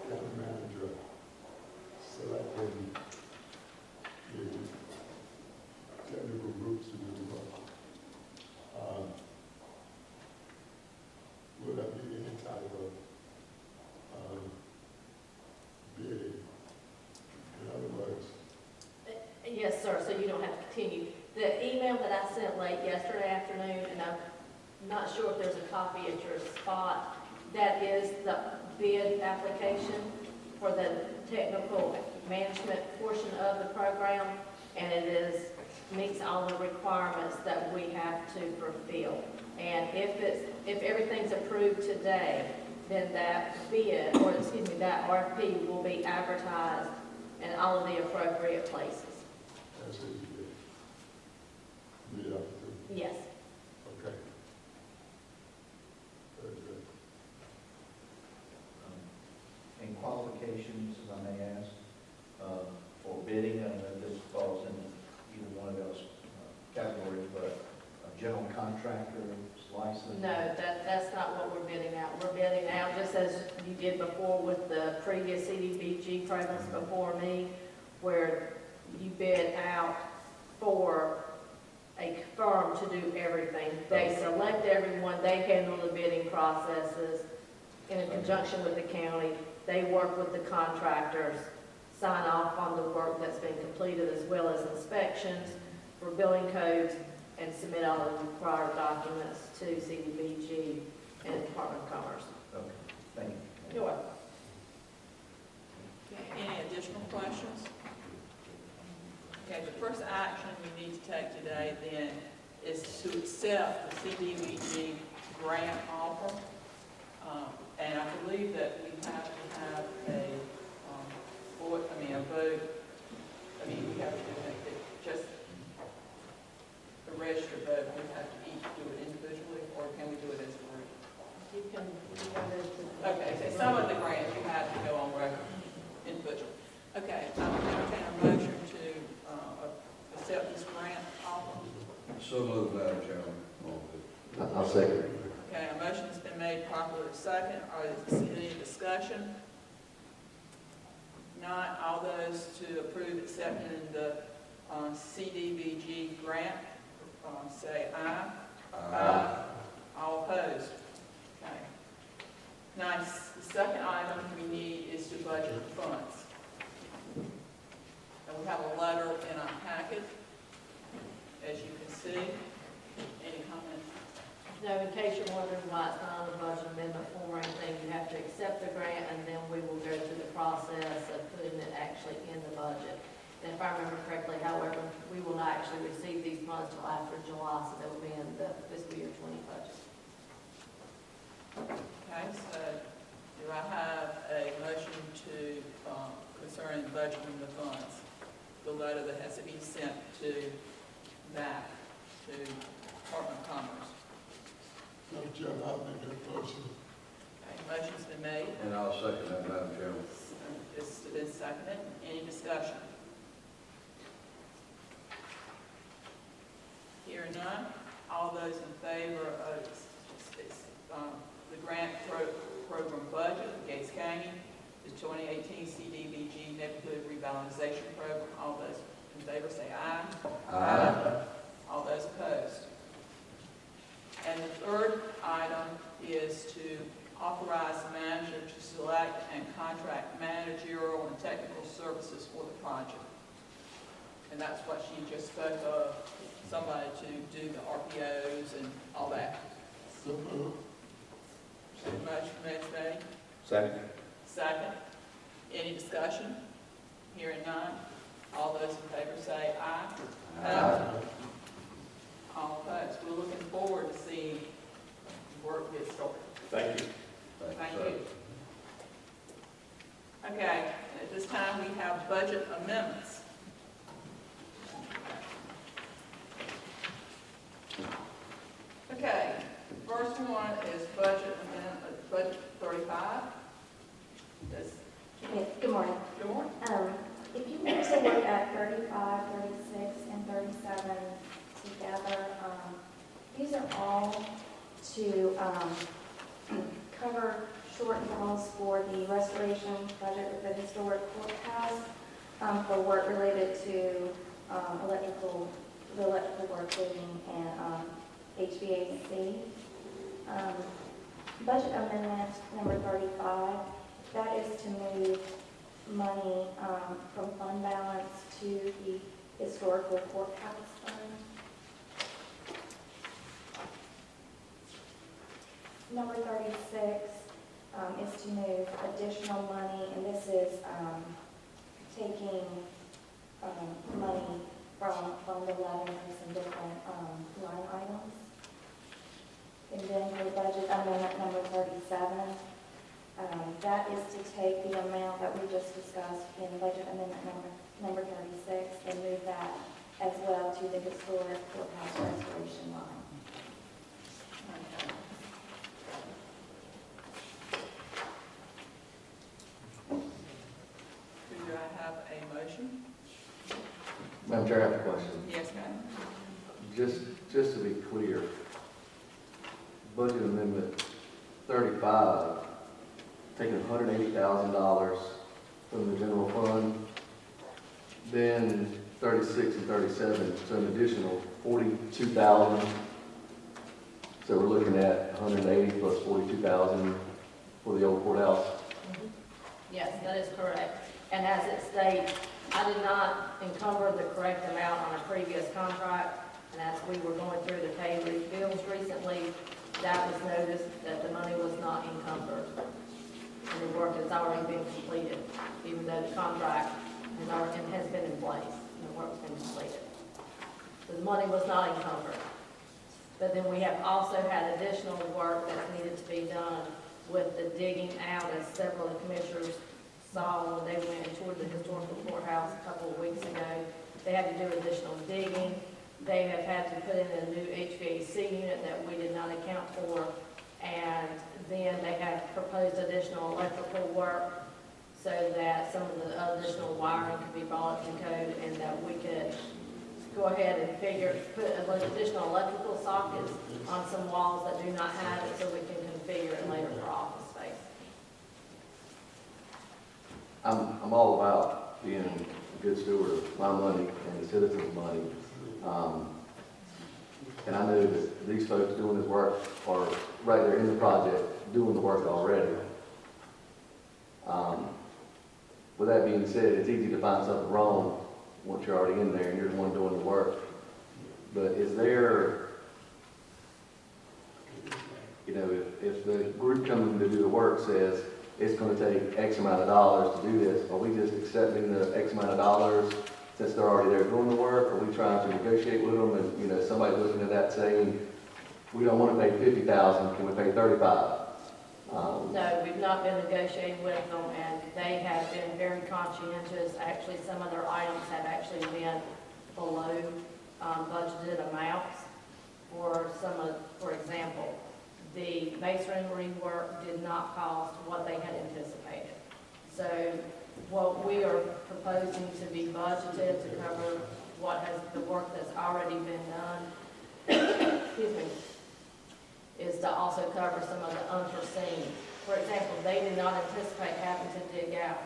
County manager selecting the technical groups to do the work. Will there be any type of bidding? In other words, Yes, sir, so you don't have to continue. The email that I sent late yesterday afternoon, and I'm not sure if there's a copy at your spot, that is the bid application for the technical management portion of the program, and it meets all the requirements that we have to fulfill. And if everything's approved today, then that bid, or excuse me, that RFP will be advertised in all of the appropriate places. as a bid opportunity. Yes. Okay. Very good. And qualifications, if I may ask, for bidding, I don't know if this falls in either one of those categories, but a general contractor's license? No, that's not what we're bidding out. We're bidding out, just as you did before with the previous CDBG programs before me, where you bid out for a firm to do everything. They select everyone, they handle the bidding processes in conjunction with the county. They work with the contractors, sign off on the work that's been completed, as well as inspections for building codes, and submit all the required documents to CDBG and the Department of Commerce. Okay, thank you. You're welcome. Okay, any additional questions? Okay, the first action we need to take today then is to accept the CDBG grant offer. And I believe that we have to have a vote, we have to make it just a registered vote. We have to each do it individually, or can we do it as a group? You can go to Okay, so some of the grants you have to go on record individually. Okay, I will entertain a motion to accept this grant offer. So moved, Madam Chairman. I'll second. Okay, a motion has been made properly second. Is there any discussion? Not, all those to approve accepting the CDBG grant, say aye. Aye. All opposed? Okay. Now, the second item we need is to budget the funds. And we have a letter in our packet, as you can see. Any comments? No, in case you're wondering why it's not on the budget amendment form or anything, you have to accept the grant, and then we will go through the process of putting it actually in the budget. And if I remember correctly, however, we will not actually receive these funds till after July, so they will be in the fiscal year 20 budget. Okay, so do I have a motion to, concerning budgeting the funds? The letter that has to be sent to back to Department of Commerce. Madam Chairman, I'll make that motion. Okay, motion's been made. And I'll second that, Madam Chairman. It's been seconded. Any discussion? Hearing none. All those in favor of the grant program budget, Gates County, the 2018 CDBG Neighborhood Revitalization Program, all those in favor say aye. Aye. All those opposed. And the third item is to authorize the manager to select and contract managerial and technical services for the project. And that's what she just spoke of, somebody to do the RPOs and all that. So moved. Motion made. Second. Second. Any discussion? Hearing none. All those in favor say aye. Aye. All opposed. We're looking forward to seeing the work get started. Thank you. Thank sir. you. Okay, at this time we have budget amendments. Okay, first one is budget amendment, budget 35. Yes, Yes, good morning. good morning. If you were to look at 35, 36, and 37 together, these are all to cover shortfalls for the restoration budget of the historic courthouse, for work related to the electrical work, building, and HVAC. Budget amendment number 35, that is to move money from fund balance to the historical courthouse fund. Number 36 is to move additional money, and this is taking money from Fund 11 for some different line items. And then for budget amendment number 37, that is to take the amount that we just discussed in budget amendment number 36 and move that as well to the historic courthouse restoration line. Do I have a motion? Madam Chair, I have a question. Yes, ma'am. Just to be clear, budget amendment 35, taking $180,000 from the general fund, then 36 and 37, so an additional 42,000. So we're looking at 180 plus 42,000 for the old courthouse. Yes, that is correct. And as it states, I did not encumber the correct amount on a previous contract, and as we were going through the pay bills recently, that was noticed that the money was not encumbered. And the work has already been completed, even though the contract has been in place, and the work's been completed. So the money was not encumbered. But then we have also had additional work that needed to be done with the digging out, as several of the commissioners saw when they went and toured the historical courthouse a couple of weeks ago. They had to do additional digging. They have had to put in a new HVAC unit that we did not account for. And then they have proposed additional electrical work so that some of the additional wiring could be brought up to code, and that we could go ahead and put additional electrical sockets on some walls that do not have it, so we can configure it later for office space. I'm all about being a good steward of my money and the citizens' money. And I know that these folks doing this work are right there in the project, doing the work already. With that being said, it's easy to find something wrong once you're already in there and you're the one doing the work. But is there You know, if the group coming to do the work says it's gonna take X amount of dollars to do this, are we just accepting the X amount of dollars since they're already there doing the work? Are we trying to negotiate with them and, you know, somebody looking at that saying, we don't wanna pay 50,000, can we pay 35? No, we've not been negotiating with them, and they have been very conscientious. Actually, some of their items have actually been below budgeted amounts. For example, the masonry work did not cost what they had anticipated. So what we are proposing to be budgeted to cover the work that's already been done, excuse me, is to also cover some of the unforeseen. For example, they did not anticipate having to dig out.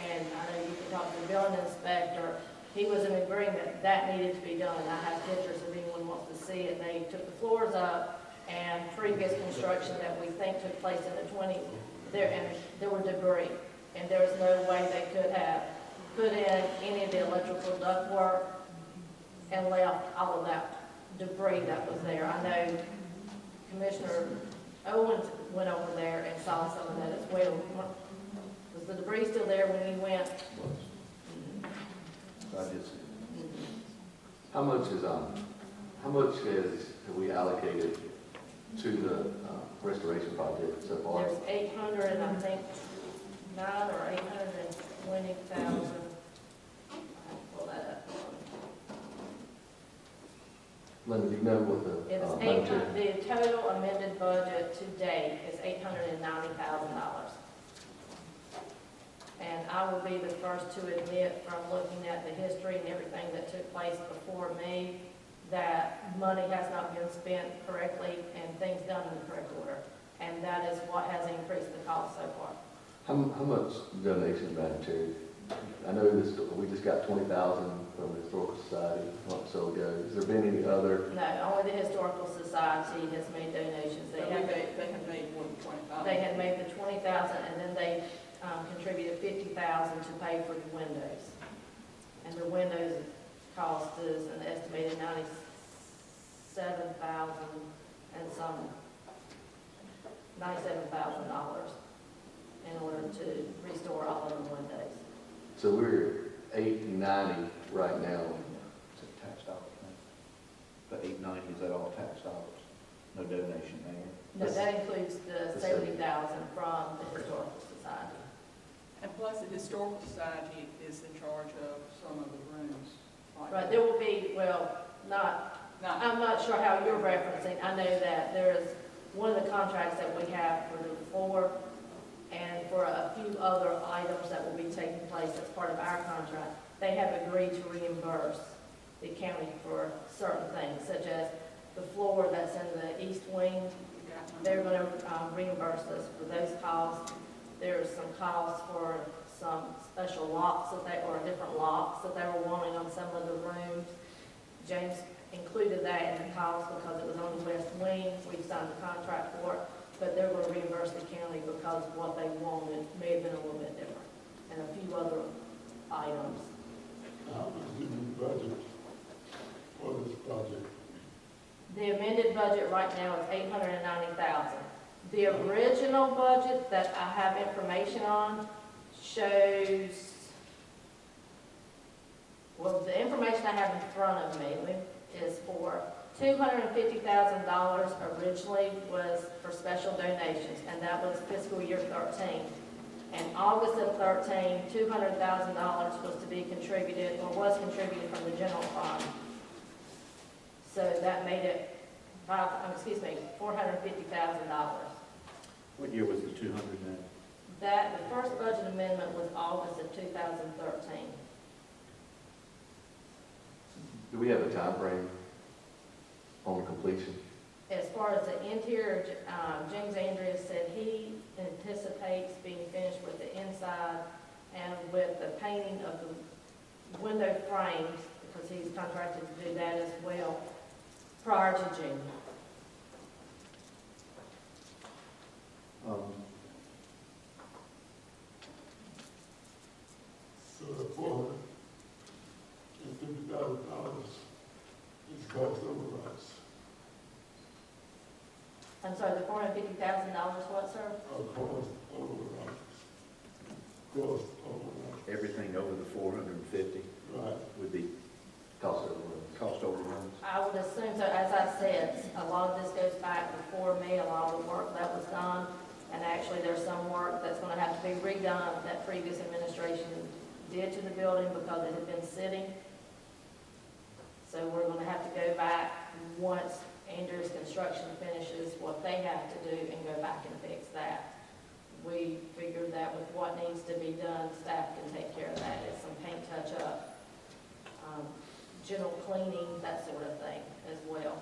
And I know you can talk to the building inspector. He was in agreement that needed to be done. I have pictures if anyone wants to see it. They took the floors up, and previous construction that we think took place in the 20s, there were debris. And there was no way they could have put in any of the electrical ductwork and left all of that debris that was there. I know Commissioner Owens went over there and saw some of that as well. Was the debris still there when he went? I did see. How much have we allocated to the restoration project so far? There's 800, and I think 9 or 820,000. I'll pull that up. Linda, do you know what the? It was the total amended budget to date is $890,000. And I will be the first to admit, from looking at the history and everything that took place before me, that money has not been spent correctly and things done in the correct order. And that is what has increased the cost so far. How much donation, Madam Chair? I know we just got 20,000 from the Historical Society a month or so ago. Has there been any other? No, only the Historical Society has made donations. They have made more than 25. They had made the 20,000, and then they contributed 50,000 to pay for the windows. And the windows cost is an estimated 97,000 and some $97,000 in order to restore all of the windows. So we're 890 right now. Is it tax dollars? The 890, is that all tax dollars? No donation there? No, that includes the 70,000 from the Historical Society. And plus, the Historical Society is in charge of some of the rooms. Right, there will be, I'm not sure how you're referencing. I know that there is one of the contracts that we have for the floor and for a few other items that will be taking place as part of our contract. They have agreed to reimburse the county for certain things, such as the floor that's in the east wing. They're going to reimburse us for those costs. There's some costs for some special locks or different locks that they were wanting on some of the rooms. James included that in the cost because it was on the west wing. We've signed the contract for it, but they're going to reimburse the county because what they wanted may have been a little bit different, and a few other items. How much do you budget for this project? The amended budget right now is $890,000. The original budget that I have information on shows, well, the information I have in front of me is for $250,000 originally was for special donations, and that was fiscal year 13. In August of 13, $200,000 was to be contributed, or was contributed from the general fund. So that made it $450,000. What year was the 200 then? The first budget amendment was August of 2013. Do we have a time frame on completion? As far as the interior, James Andrews said he anticipates being finished with the inside and with the painting of the window frames, because he's contracted to do that as well, prior to June. So the $450,000 is cost overruns. I'm sorry, the $450,000, what, sir? Across Everything over the 450 right. would be Cost overruns. cost overruns. I would assume so. As I said, a lot of this goes back before me, a lot of the work that was done. And actually, there's some work that's gonna have to be redone that previous administration did to the building because it had been sitting. So we're gonna have to go back once Andrews Construction finishes what they have to do and go back and fix that. We figured that with what needs to be done, staff can take care of that. It's some paint touch-up, general cleaning, that sort of thing as well.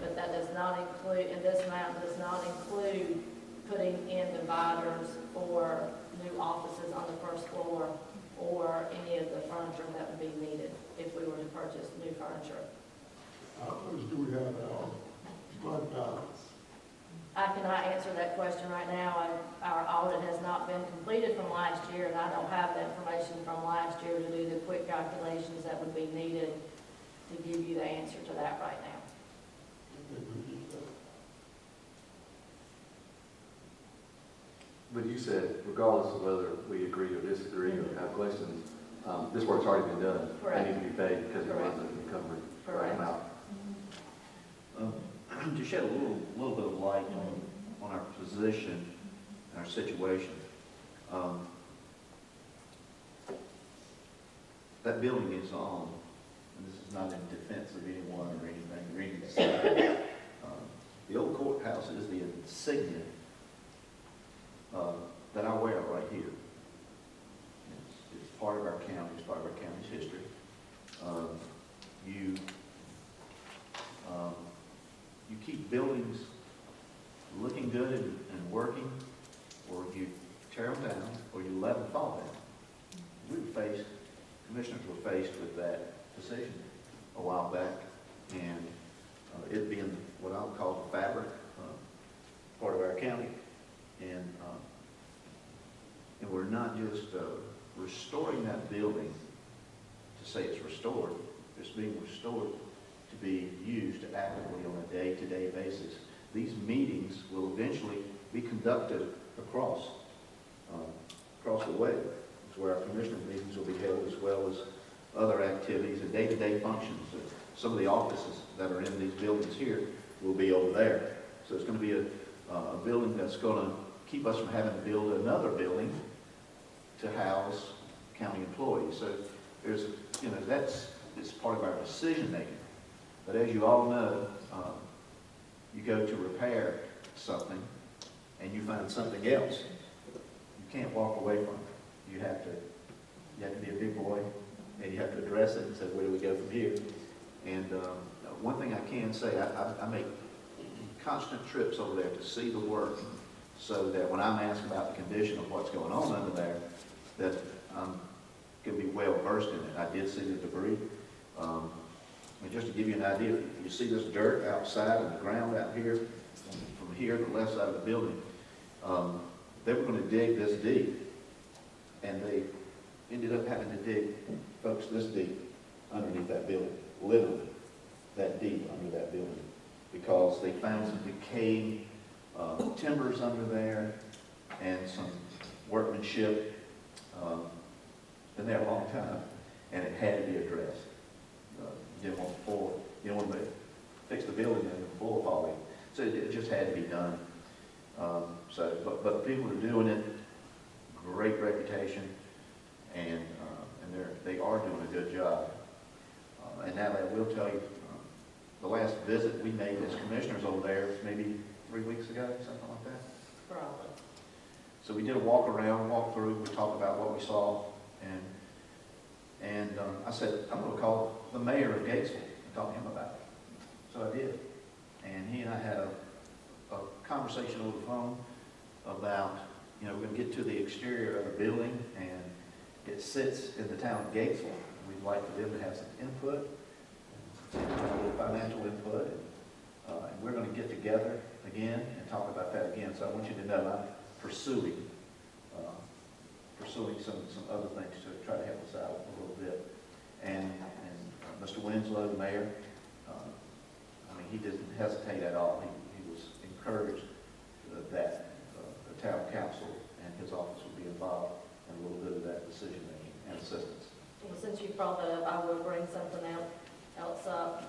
But that does not include, and this amount does not include putting in dividers for new offices on the first floor or any of the furniture that would be needed if we were to purchase new furniture. How much do we have now? Fund balance. I cannot answer that question right now. Our audit has not been completed from last year, and I don't have the information from last year to do the quick calculations that would be needed to give you the answer to that right now. I think we need that. But you said regardless of whether we agree or disagree or have questions, this work's already been done. Correct. They need to be paid because it Correct. wasn't encumbered right Correct. amount. To shed a little bit of light on our position, our situation. That building is on, and this is not in defense of anyone or anything, or any side. The old courthouse is the insignia that I wear right here. It's part of our county, it's part of our county's history. You keep buildings looking good and working, or you tear them down, or you let them fall down. Commissioners were faced with that decision a while back, and it being what I would call the fabric, part of our county, and we're not just restoring that building to say it's restored, it's being restored to be used actively on a day-to-day basis. These meetings will eventually be conducted across the way. It's where our commissioner meetings will be held, as well as other activities and day-to-day functions. Some of the offices that are in these buildings here will be over there. So it's going to be a building that's going to keep us from having to build another building to house county employees. So there's, it's part of our decision making. But as you all know, you go to repair something and you find something else. You can't walk away from it. You have to be a big boy, and you have to address it and say, where do we go from here? And one thing I can say, I make constant trips over there to see the work, so that when I'm asked about the condition of what's going on under there, that I'm going to be well versed in it. I did see the debris. Just to give you an idea, if you see this dirt outside on the ground out here, from here to the left side of the building, they were going to dig this deep, and they ended up having to dig, folks, this deep underneath that building, literally that deep under that building, because they found some decaying timbers under there and some workmanship. Been there a long time, and it had to be addressed. You didn't want to fix the building and the floor falling. So it just had to be done. But the people are doing it, great reputation, and they are doing a good job. And now I will tell you, the last visit we made as commissioners over there, maybe 3 weeks ago, something like that. Probably. So we did a walk through, we talked about what we saw, and I said, I'm going to call the mayor of Gatesville and talk to him about it. So I did. And he and I had a conversation over the phone about, we're going to get to the exterior of the building, and it sits in the town of Gatesville. We'd like for them to have some input, a little financial input, and we're going to get together again and talk about that again. So I want you to know I'm pursuing some other things to try to help us out a little bit. And Mr. Winslow, the mayor, he didn't hesitate at all. He was encourage that the town council and his office will be involved in a little bit of that decision-making and assistance. Well, since you brought that up, I will bring something else up.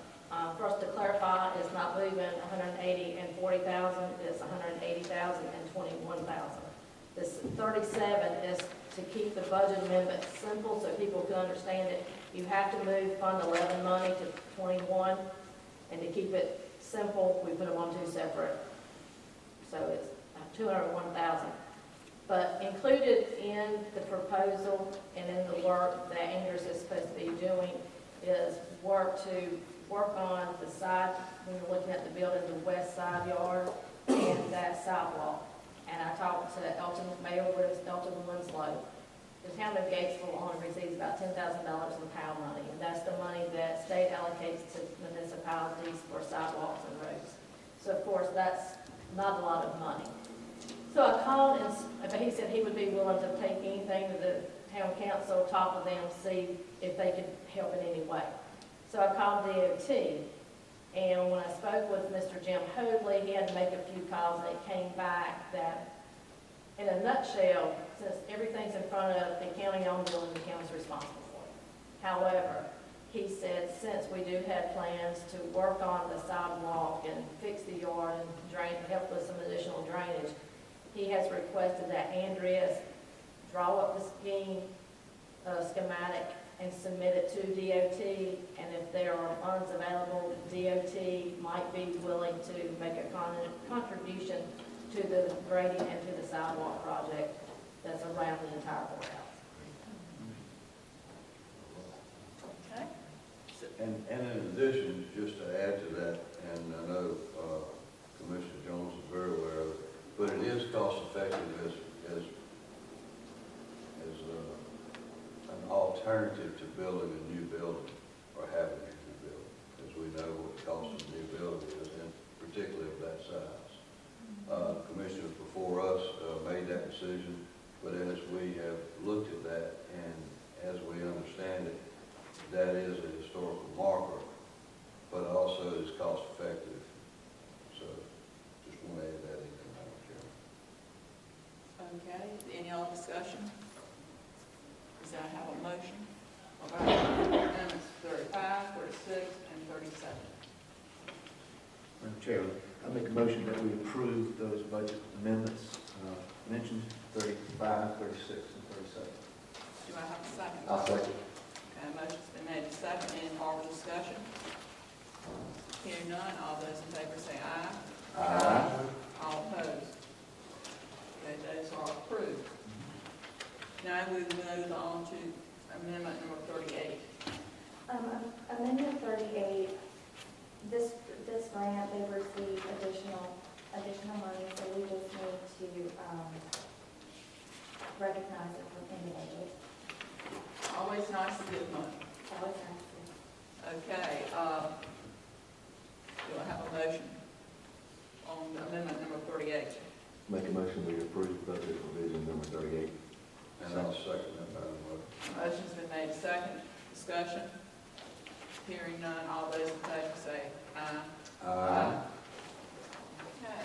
First, to clarify, it's not moving 180 and 40,000, it's 180,000 and 21,000. This 37 is to keep the budget amendment simple so people can understand it. You have to move Fund 11 money to 21, and to keep it simple, we put them on two separate. So it's 201,000. But included in the proposal and in the work that Andrews is supposed to be doing is work on the side, when you're looking at the building, the west side yard and that sidewalk. And I talked to Mayor Elton Winslow. The town of Gatesville only receives about $10,000 in POW money, and that's the money that state allocates to municipalities for sidewalks and roads. So of course, that's not a lot of money. So I called and he said he would be willing to take anything to the town council, talk with them, see if they could help in any way. So I called DOT, and when I spoke with Mr. Jim Hoadley, he had to make a few calls, and it came back that, in a nutshell, since everything's in front of the county-owned building, the county's responsible for it. However, he said, since we do have plans to work on the sidewalk and fix the yard and drain, help with some additional drainage, he has requested that Andreas draw up the schematic and submit it to DOT, and if there are funds available, DOT might be willing to make a contribution to the grading and to the sidewalk project that's around the entire courthouse. Okay. And in addition, just to add to that, and I know Commissioner Jones is very aware of it, but it is cost effective as an alternative to building a new building or having a new building, as we know what the cost of a new building is, and particularly of that size. Commissioners before us made that decision, but as we have looked at that and as we understand it, that is a historical marker, but also is cost effective. So just want to add that in, Madam Chairman. Okay, any other discussion? Does I have a motion about amendments 35, 36, and 37? Madam Chair, I make a motion that we approve those budget amendments mentioned, 35, 36, and 37. Do I have a second? I'll second. Okay, a motion's been made to second. Any further discussion? Hearing none, all those in favor say aye. Aye. All opposed? Okay, those are approved. Now we move on to amendment number 38. Amendment 38, this grant, they received additional money, so we just need to recognize it from the budget. Always nice to get money. Always nice Okay, do I have a motion on amendment number 38? Make a motion we approve budget revision number 38. And I'll second that, Madam Clerk. Motion's been made second. Discussion? Hearing none, all those in favor say aye. Aye. Okay.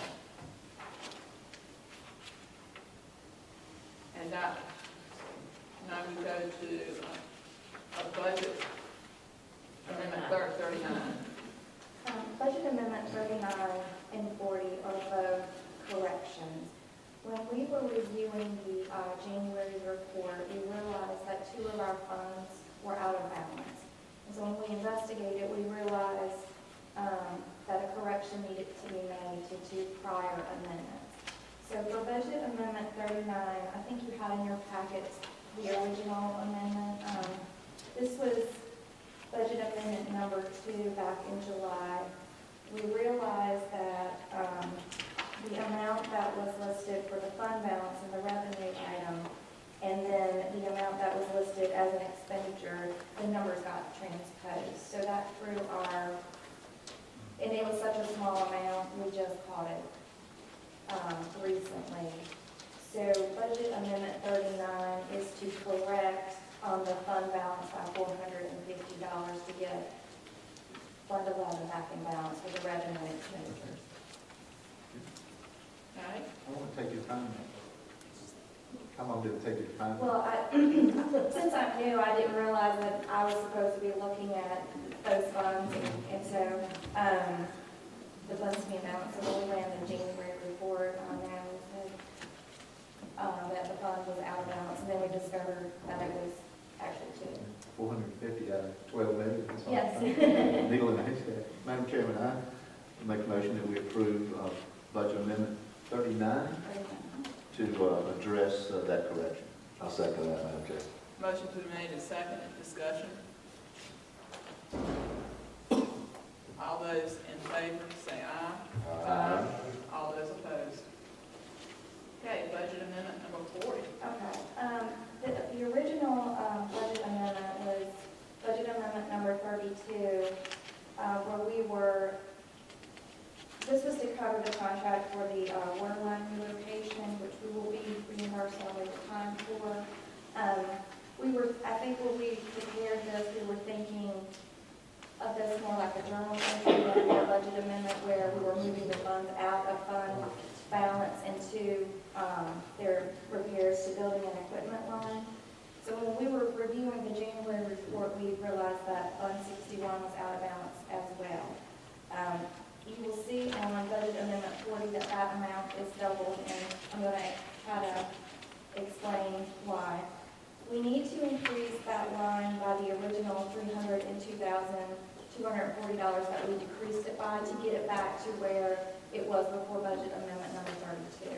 And now we go to a budget amendment 39. Budget Amendment 39 and 40 are both corrections. When we were reviewing the January report, we realized that 2 of our funds were out of balance. And so when we investigated, we realized that a correction needed to be made to 2 prior amendments. So for Budget Amendment 39, I think you had in your packets the original amendment. This was Budget Amendment number 2 back in July. We realized that the amount that was listed for the fund balance and the revenue item, and then the amount that was listed as an expenditure, the numbers got transposed. So that threw and it was such a small amount, we just caught it recently. So Budget Amendment 39 is to correct on the fund balance by $450 to get Fund 11 back in balance for the revenue and expenditures. Okay, How long did it take you to find that? How long did it take you to find that? Well, since I'm new, I didn't realize that I was supposed to be looking at those funds, and so, the funds to be announced, so when we ran the January report on that, we said, that the fund was out of balance, and then we discovered that it was actually two. 450 out of 12 million. that's all. Yes. Needle in a haystack. Madam Chairman, I make a motion that we approve Budget Amendment 39 to address that correction. I'll second that, Madam Chair. motion's been made and seconded, discussion. All those in favor say aye. Aye. All those opposed. Okay, budget amendment number 40. Okay, the original, budget amendment was budget amendment number 32, this was to cover the contract for the, water line relocation, which we will be reimbursed all the time for. I think when we prepared this, we were thinking of this more like a journal entry than a budget amendment where we were moving the funds out of fund balance into, their repairs to building and equipment line. So when we were reviewing the January report, we realized that Fund 61 was out of balance as well. You will see on Budget Amendment 40 that that amount is doubled, and I'm going to try to explain why. We need to increase that line by the original $302,240 that we decreased it by to get it back to where it was before Budget Amendment number 32.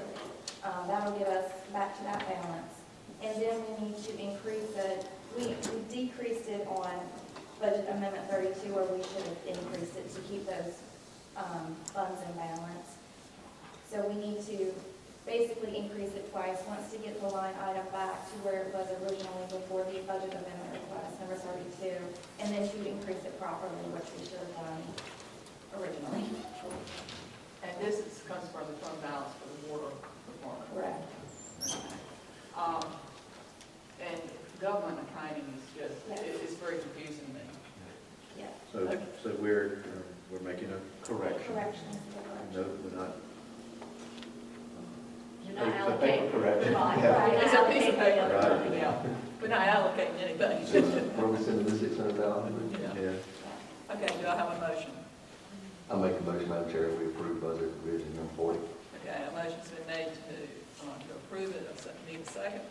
That'll get us back to that balance. And then we need to increase it, we decreased it on Budget Amendment 32 where we should have increased it to keep those funds in balance. So we need to basically increase it twice, once to get the line item back to where it was originally before the Budget Amendment request number 32, and then to increase it properly, which we should have done originally. And this comes from the fund balance for the water department. Correct. And government accounting is just, Yes. it's very confusing to me. Yes. So we're making a correction. Corrections. No, we're not. You're not It's a paper allocating. correction. Right, Yeah. right. It's a piece of paper, Right. yeah. We're not allocating anything. Where we sending the $600,000? Yeah. Yeah. Okay, do I have a motion? I'll make a motion, Madam Chair, if we approve budget revision number 40. Okay, a motion's been made to approve it. Need a second?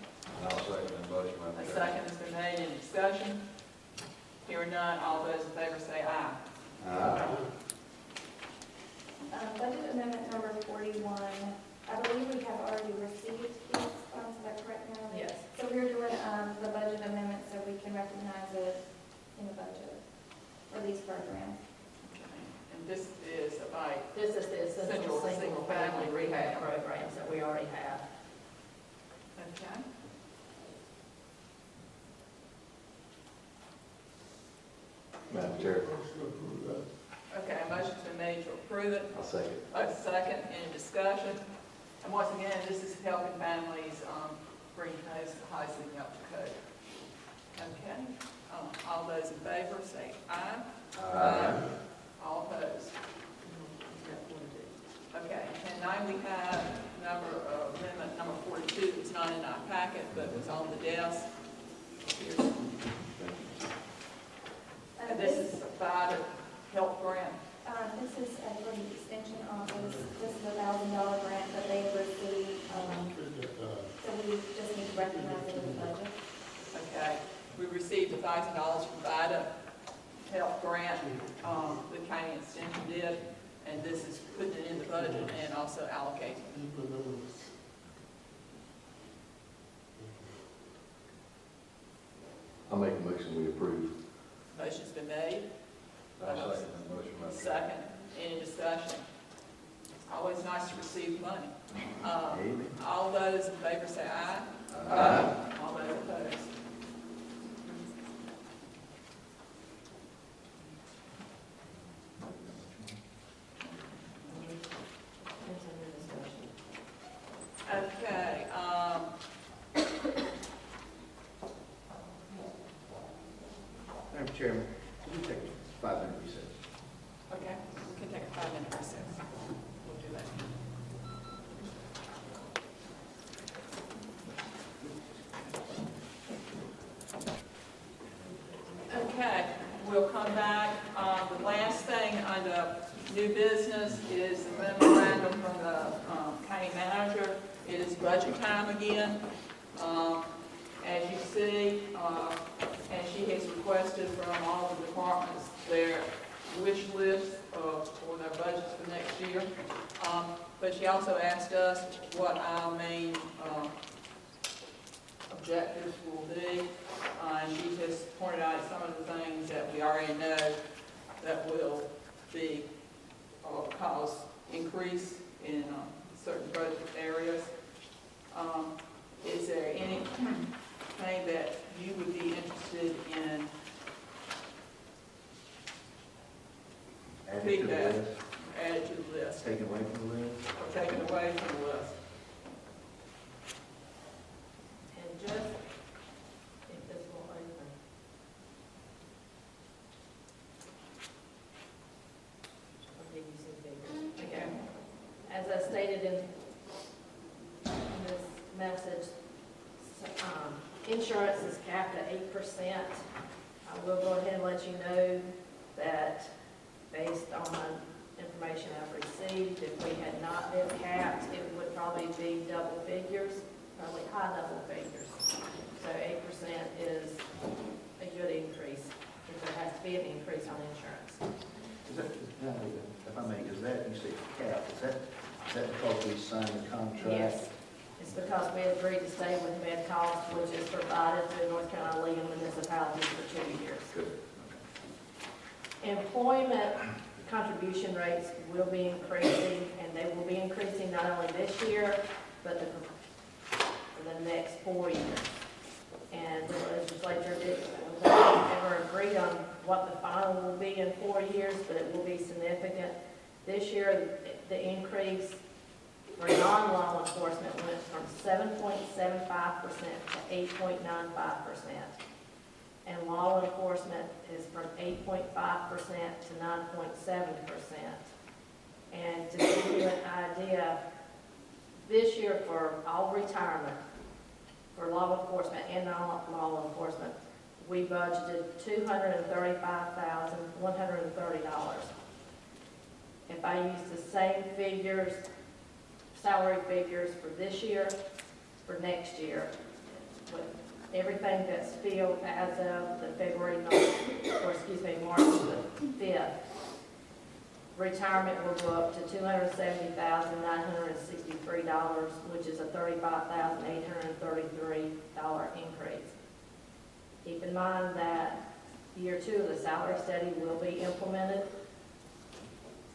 I'll second that motion, Madam A Chair. second has been made. Any discussion? Hearing none, all those in favor say aye. Budget Amendment number 41, I believe we have already received these funds, is that correct, Melanie? Yes. So we're doing the budget amendment so we can recognize it in the budget for these programs. Okay. And this is about, This is the essential single-family rehab programs that we already have. okay. Madam Chair, Motion to approve that. Okay, a motion's been made to approve it. I'll second. A second, any discussion? And once again, this is helping families bring those housing up to code. Okay, all those in favor say aye. All opposed? Okay, and now we have amendment number 42. It's not in our packet, but it's on the desk. Here's- And this is about a health grant. This is for the extension office. This is a $1,000 grant that they received, so we just need to recognize it in the budget. Okay, we received $1,000 from VITA Health Grant, the county extension did, and this is putting it in the budget and also allocating it. I'll make a motion, we approve. Motion's been made. I'll second that motion, Madam Chair. Second, any discussion? It's always nice to receive money. All those in favor say aye. All those opposed? Okay, Madam Chairman, could we take a 5-minute recess? okay, we can take a 5-minute recess. We'll do that. New business is the memorandum from the county manager. It is budget time again. As you see, and she has requested from all the departments their wish list for their budgets for next year. But she also asked us what our main objectives will be. And she just pointed out some of the things that we already know that will be cause increase in certain budget areas. Is there anything that you would be interested in Add it to the feedback list, added to the list, taken away from the list. or taken away from the list? And just, if this will open. I'll give you some figures. Okay. As I stated in this message, insurance is capped at 8%. I will go ahead and let you know that based on information I've received, if we had not been capped, it would probably be double figures, probably high double figures. So 8% is a good increase, because there has to be an increase on insurance. Is that, if I may, is that, you say cap, is that because we signed the contract? Yes, it's because we agreed to stay with MedCost, which is provided to North Carolina League of Municipalities for 2 years. Good. Employment contribution rates will be increasing, and they will be increasing not only this year, but for the next 4 years. And the legislature never agreed on what the final will be in 4 years, but it will be significant. This year, the increase for non-law enforcement went from 7.75% to 8.95%. And law enforcement is from 8.5% to 9.7%. And to give you an idea, this year for all retirement, for law enforcement and non-law enforcement, we budgeted $235,130. If I use the same figures, salary figures for this year, for next year, with everything that's filled as of the March the 5th, retirement will go up to $270,963, which is a $35,833 increase. Keep in mind that year 2 of the salary study will be implemented.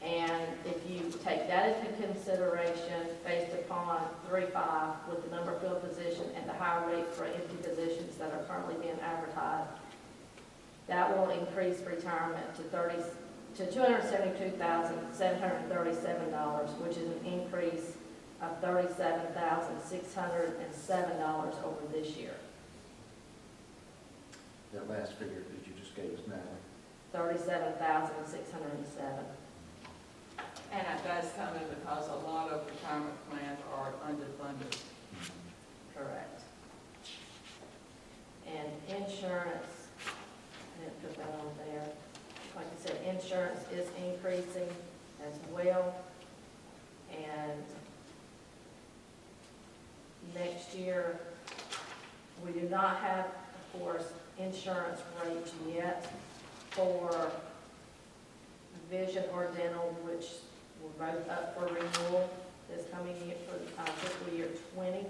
And if you take that into consideration based upon 3.5 with the number of filled positions and the high rate for empty positions that are currently being advertised, that will increase retirement to $272,737, which is an increase of $37,607 over this year. That last figure that you just gave us, Natalie. $37,607. And it does come in because a lot of retirement plans are underfunded. Correct. And insurance, I didn't put that on there. Like I said, insurance is increasing as well. And next year, we do not have, of course, insurance rates yet for vision or dental, which were both up for renewal this coming year for fiscal year 20.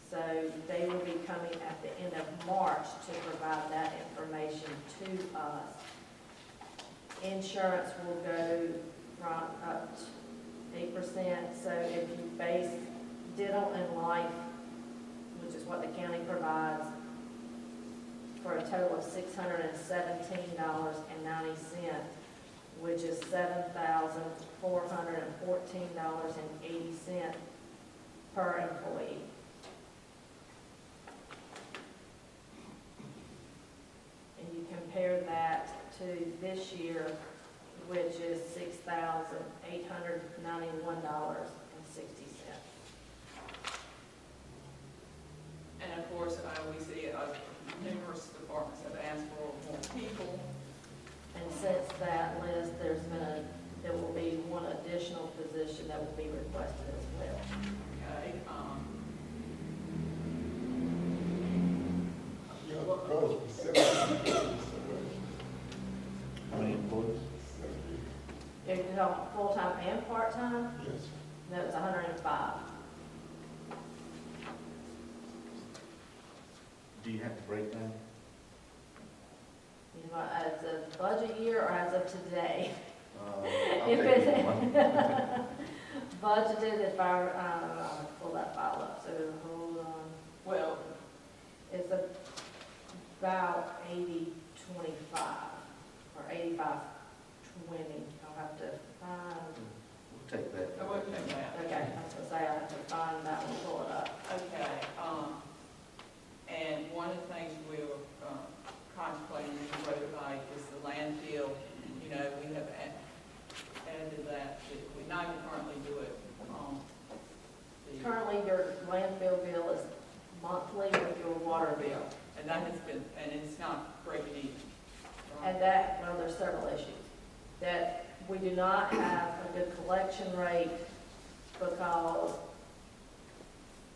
So they will be coming at the end of March to provide that information to us. Insurance will go from up to 8%. So if you base dental and life, which is what the county provides, for a total of $617.90, which is $7,414.80 per employee. And you compare that to this year, which is $6,891.60. And of course, we see numerous departments have asked for more people. And since that list, there will one additional position that will be requested as well. Okay, You know, because we 17 How many employees? If you're talking full-time and part-time, yes. that was 105. Do you have to break down? You know, as of budget year or as of today? I'll If take it's either one. budgeted, if I'll pull that file up, so hold on. well, It's about 80-25, or 85-20. I'll have to find, We'll take that. I won't take that. okay, I was gonna say I have to find that one, pull it up. Okay, and one of the things we were contemplating in the roadway is the landfill. You know, we have added that, we not even currently do it. Currently, your landfill bill is monthly with your water bill. And that has been, and it's not breaking even. right? And that, well, there's several issues. That we do not have a good collection rate because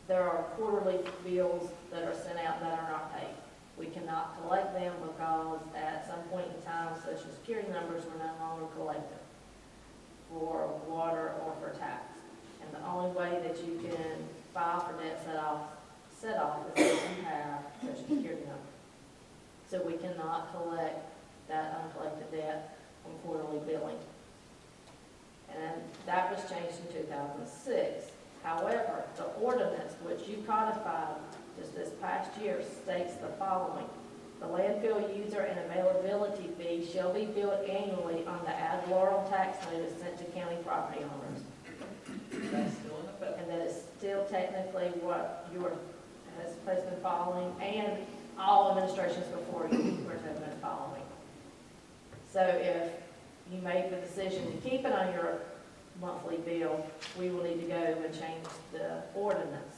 there are quarterly bills that are sent out that are not paid. We cannot collect them because at some point in time, Social Security numbers were no longer collected for water or for tax. And the only way that you can file for debt set off is if you have Social Security number. So we cannot collect that uncollected debt on quarterly billing. And that was changed in 2006. However, the ordinance which you codified just this past year states the following. The landfill user and availability fee shall be billed annually on the ad valorem tax notice sent to county property owners. That's still in effect. And that is still technically what has been following, and all administrations before you have been following. So if you make the decision to keep it on your monthly bill, we will need to go and change the ordinance.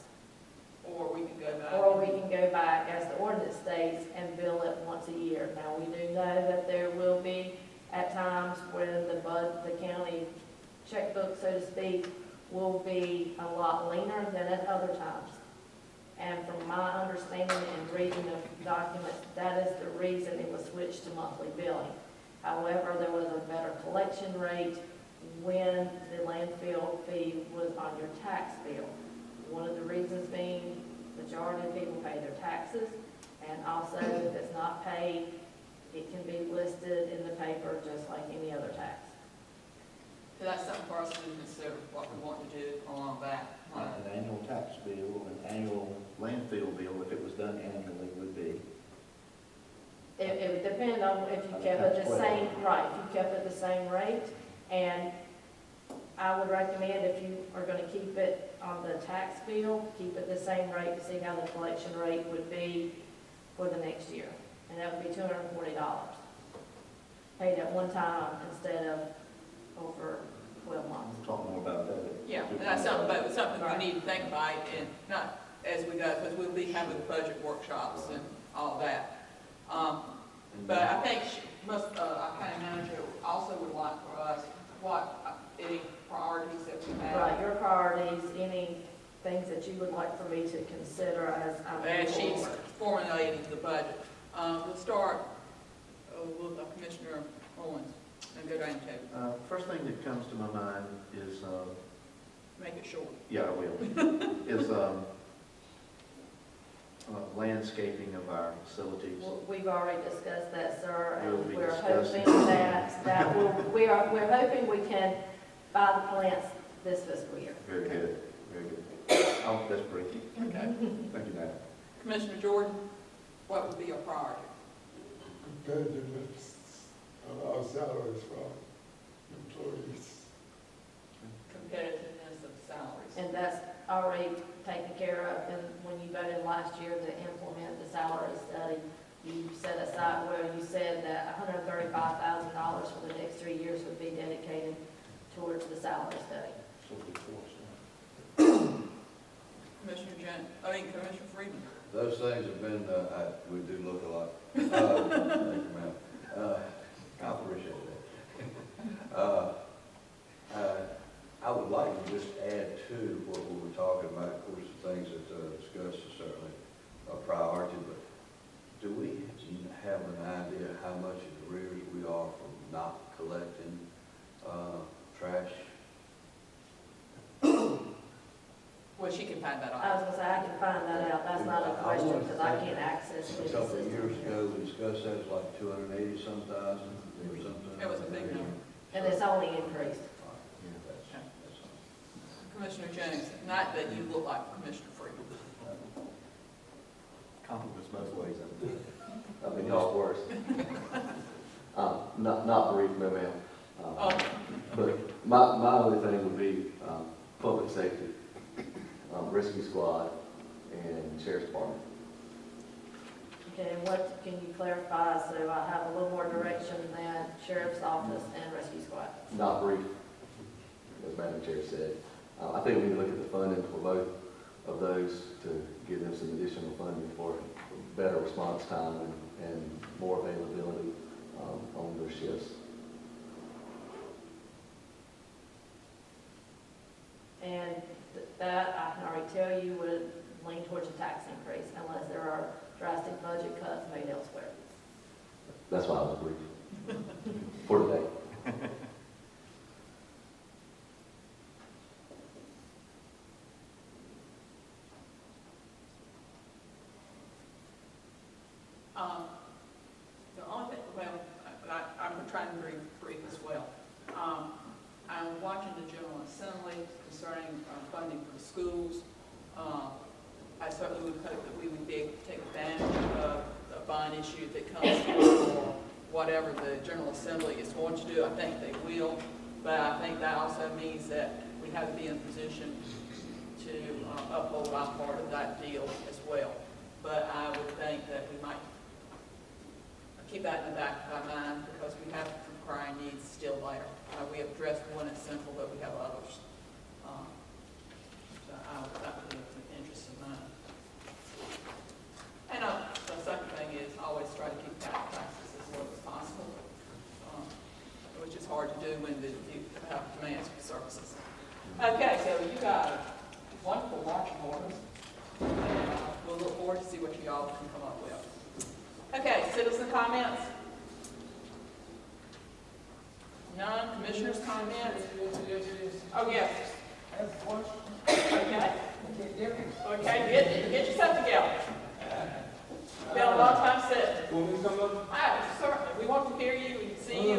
Or we can go back. Or we can go back, as the ordinance states, and bill it once a year. Now, we do know that there will be at times when the county checkbook, so to speak, will be a lot leaner than at other times. And from my understanding and reading of documents, that is the reason it was switched to monthly billing. However, there was a better collection rate when the landfill fee was on your tax bill. One of the reasons being, majority of people pay their taxes, and also if it's not paid, it can be listed in the paper just like any other tax. So that's something for us to consider, what we want to do along that. An annual tax bill, an annual landfill bill, if it was done annually, would be. It would depend on if you kept it the same, right, if you kept it the same rate. And I would recommend, if you are going to keep it on the tax bill, keep it the same rate to see how the collection rate would be for the next year. And that would be $240. Paid at one time instead of over 12 months. We'll talk more about that. Yeah, and that's something we need to think about, and not as we go, because we'll be having budget workshops and all that. But I think our county manager also would like for us, any priorities that we have. Right, your priorities, any things that you would like for me to consider as I move As she's forward. formulating the budget. We'll start with Commissioner Owens and go down to, First thing that comes to my mind is, make it short. yeah, I will, is landscaping of our facilities. We've already discussed that, sir, Will and we we're discuss hoping it? we're hoping we can buy the plants this fiscal year. Very good, very good. That's brief. Okay. Thank you, Nat. Commissioner Jordan, what would be your priority? Competitiveness of our salaries for employees. Competitiveness of salaries. And that's already taken care of, and when you voted last year to implement the salary study, you set aside, well, you said that $135,000 for the next 3 years would be dedicated towards the salary study. Commissioner Freeman. Those things have been, we do look a lot. Thank you, ma'am. I appreciate that. I would like to just add to what we were talking about. Of course, the things that discussed are certainly a priority, but do we have an idea how much in arrears we are from not collecting trash? Well, she can find that I out. was gonna say, I can find that out, that's not a question, because I can't access A it. couple of years ago, we discussed that, it was like 280-some thousand or something. It was a big number. And it's only increased. Commissioner Jones, not that you look like Commissioner Freeman. Compliments both ways. I've been called worse. Not brief, no ma'am. Oh, But my only thing would be public safety, rescue squad, and sheriff's department. Okay, and what can you clarify, so I have a little more direction than sheriff's office and rescue squad? Not brief, as Madam Chair said. I think we need to look at the funding for both of those to give them some additional funding for better response time and more availability on their shifts. And that, I can already tell you, would lean towards a tax increase unless there are drastic budget cuts made elsewhere. That's why I was brief for today. The only thing, well, I'm trying to be brief as well. I'm watching the General Assembly concerning funding for the schools. I certainly would hope that we would be able to take advantage of the bond issue that comes through or whatever the General Assembly is going to do. I think they will, but I think that also means that we have to be in a position to uphold our part of that deal as well. But I would think that we might keep that in the back of our mind because we have some crying needs still there. We have addressed one at Central, but we have others. So that would be of interest of mine. And the second thing is always try to keep taxes as low as possible, which is hard to do when you have demands for services. Okay, so you got wonderful marching orders. We'll look forward to see what you all can come up with. Okay, citizen comments? None. Commissioners' comments? Oh, yes. Okay. Okay, get yourself together. Been a long time sitting. Will we come up? Certainly. We want to hear you and see you.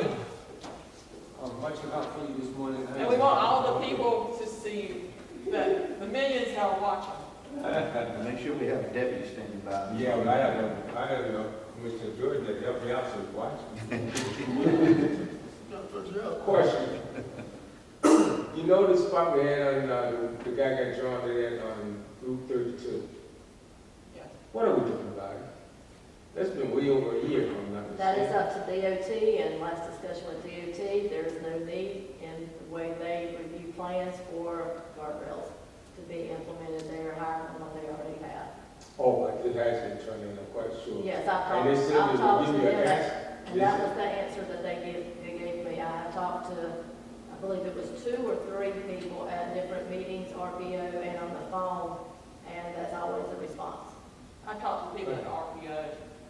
Much about for you this morning. And we want all the people to see you, the millions that are watching. Make sure we have a deputy standing by. Yeah, well, I have Commissioner Jordan that helped me out so watching. Question. You know the spot we had on, the guy got drawn in on Route 32? Yeah. What are we doing about it? That's been way over a year, if I'm not That is mistaken. up to DOT, and last discussion with DOT, there is no need in the way they review plans for guardrails to be implemented there higher than what they already have. Oh, I did ask him, Tony, I'm quite sure. Yes, I've And they said they talked would to give you an them, answer. and that was the answer that they gave me. I have talked to, I believe it was 2 or 3 people at different meetings, RPO and on the phone, and that's always the response. I talked to people at RPO,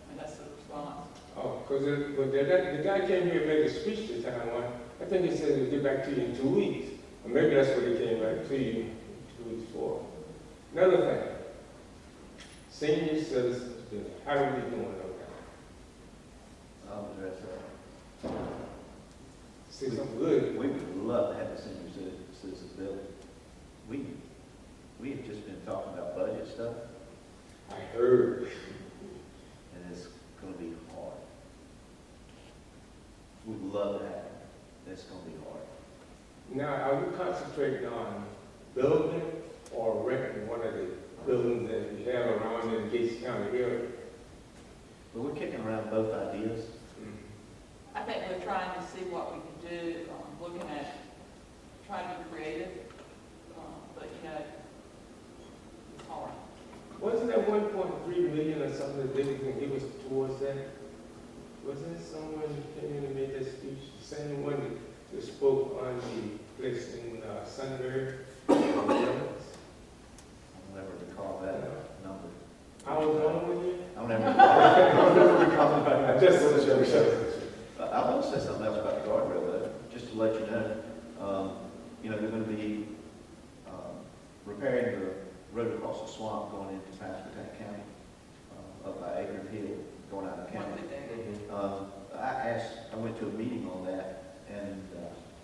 and that's the response. Oh, because the guy came here and made a speech this time. I think he said he'll get back to you in 2 weeks. Or maybe that's what he came back to you 2 weeks for. Another thing, senior citizens building. How are we doing on that? I'll address that. See, something good. We would love to have a senior citizens building. We have just been talking about budget stuff, I heard. and it's gonna be hard. We'd love to have it. It's gonna be hard. Now, are we concentrating on building or renting one of the buildings that we have around in the Gates County area? But we're kicking around both ideas. I think we're trying to see what we can do, looking at, trying to be creative, but it's hard. Wasn't that 1.3 million or something that they can give us towards that? Wasn't it someone who came in and made that speech, the same one who spoke on the place in Sunbury. I I'll never recall that number. was on with you. I'll never recall that. Just a joke. I want to say something else about the guardrail, though, just to let you know. They're going to be repairing the road across the swamp going into Pasco County, up by Akron Hill, going out of the county. I went to a meeting on that and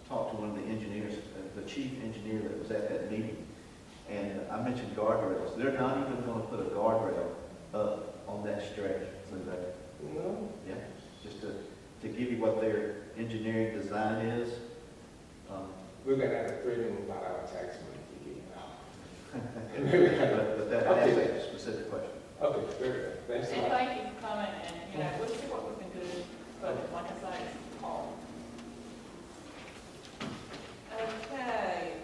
talked to one of the engineers, the chief engineer that was at that meeting. And I mentioned guardrails. They're not even going to put a guardrail up on that stretch through there. No. Yeah, just to give you what their engineering design is. We're gonna have to threaten them about our tax money if we get it out. But that is a specific question. Okay, very good. Thanks a And lot. thank you for coming, and, we'll see what we can do, but like I say, it's hard. Okay,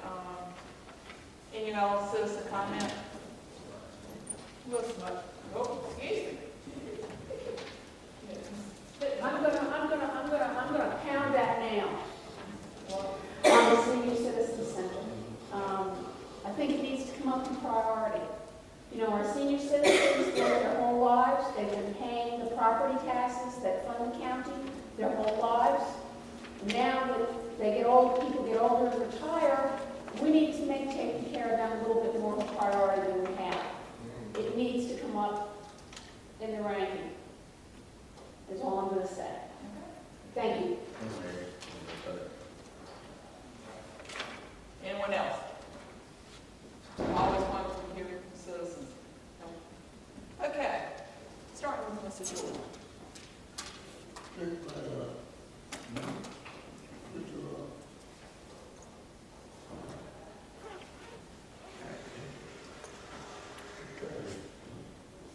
any other citizen comment? Looks like, oh, excuse me. I'm gonna pound that now. On the senior citizen center. I think it needs to come up in priority. Our senior citizens, live their whole lives, they've been paying the property taxes that fund the county their whole lives. And now that they get old, people get older and retire, we need to make taking care of them a little bit more of a priority than we have. It needs to come up in the ranking, is all I'm gonna say. Thank you. Anyone else? Always wonderful to hear from citizens. Okay, starting with Mrs. Jordan.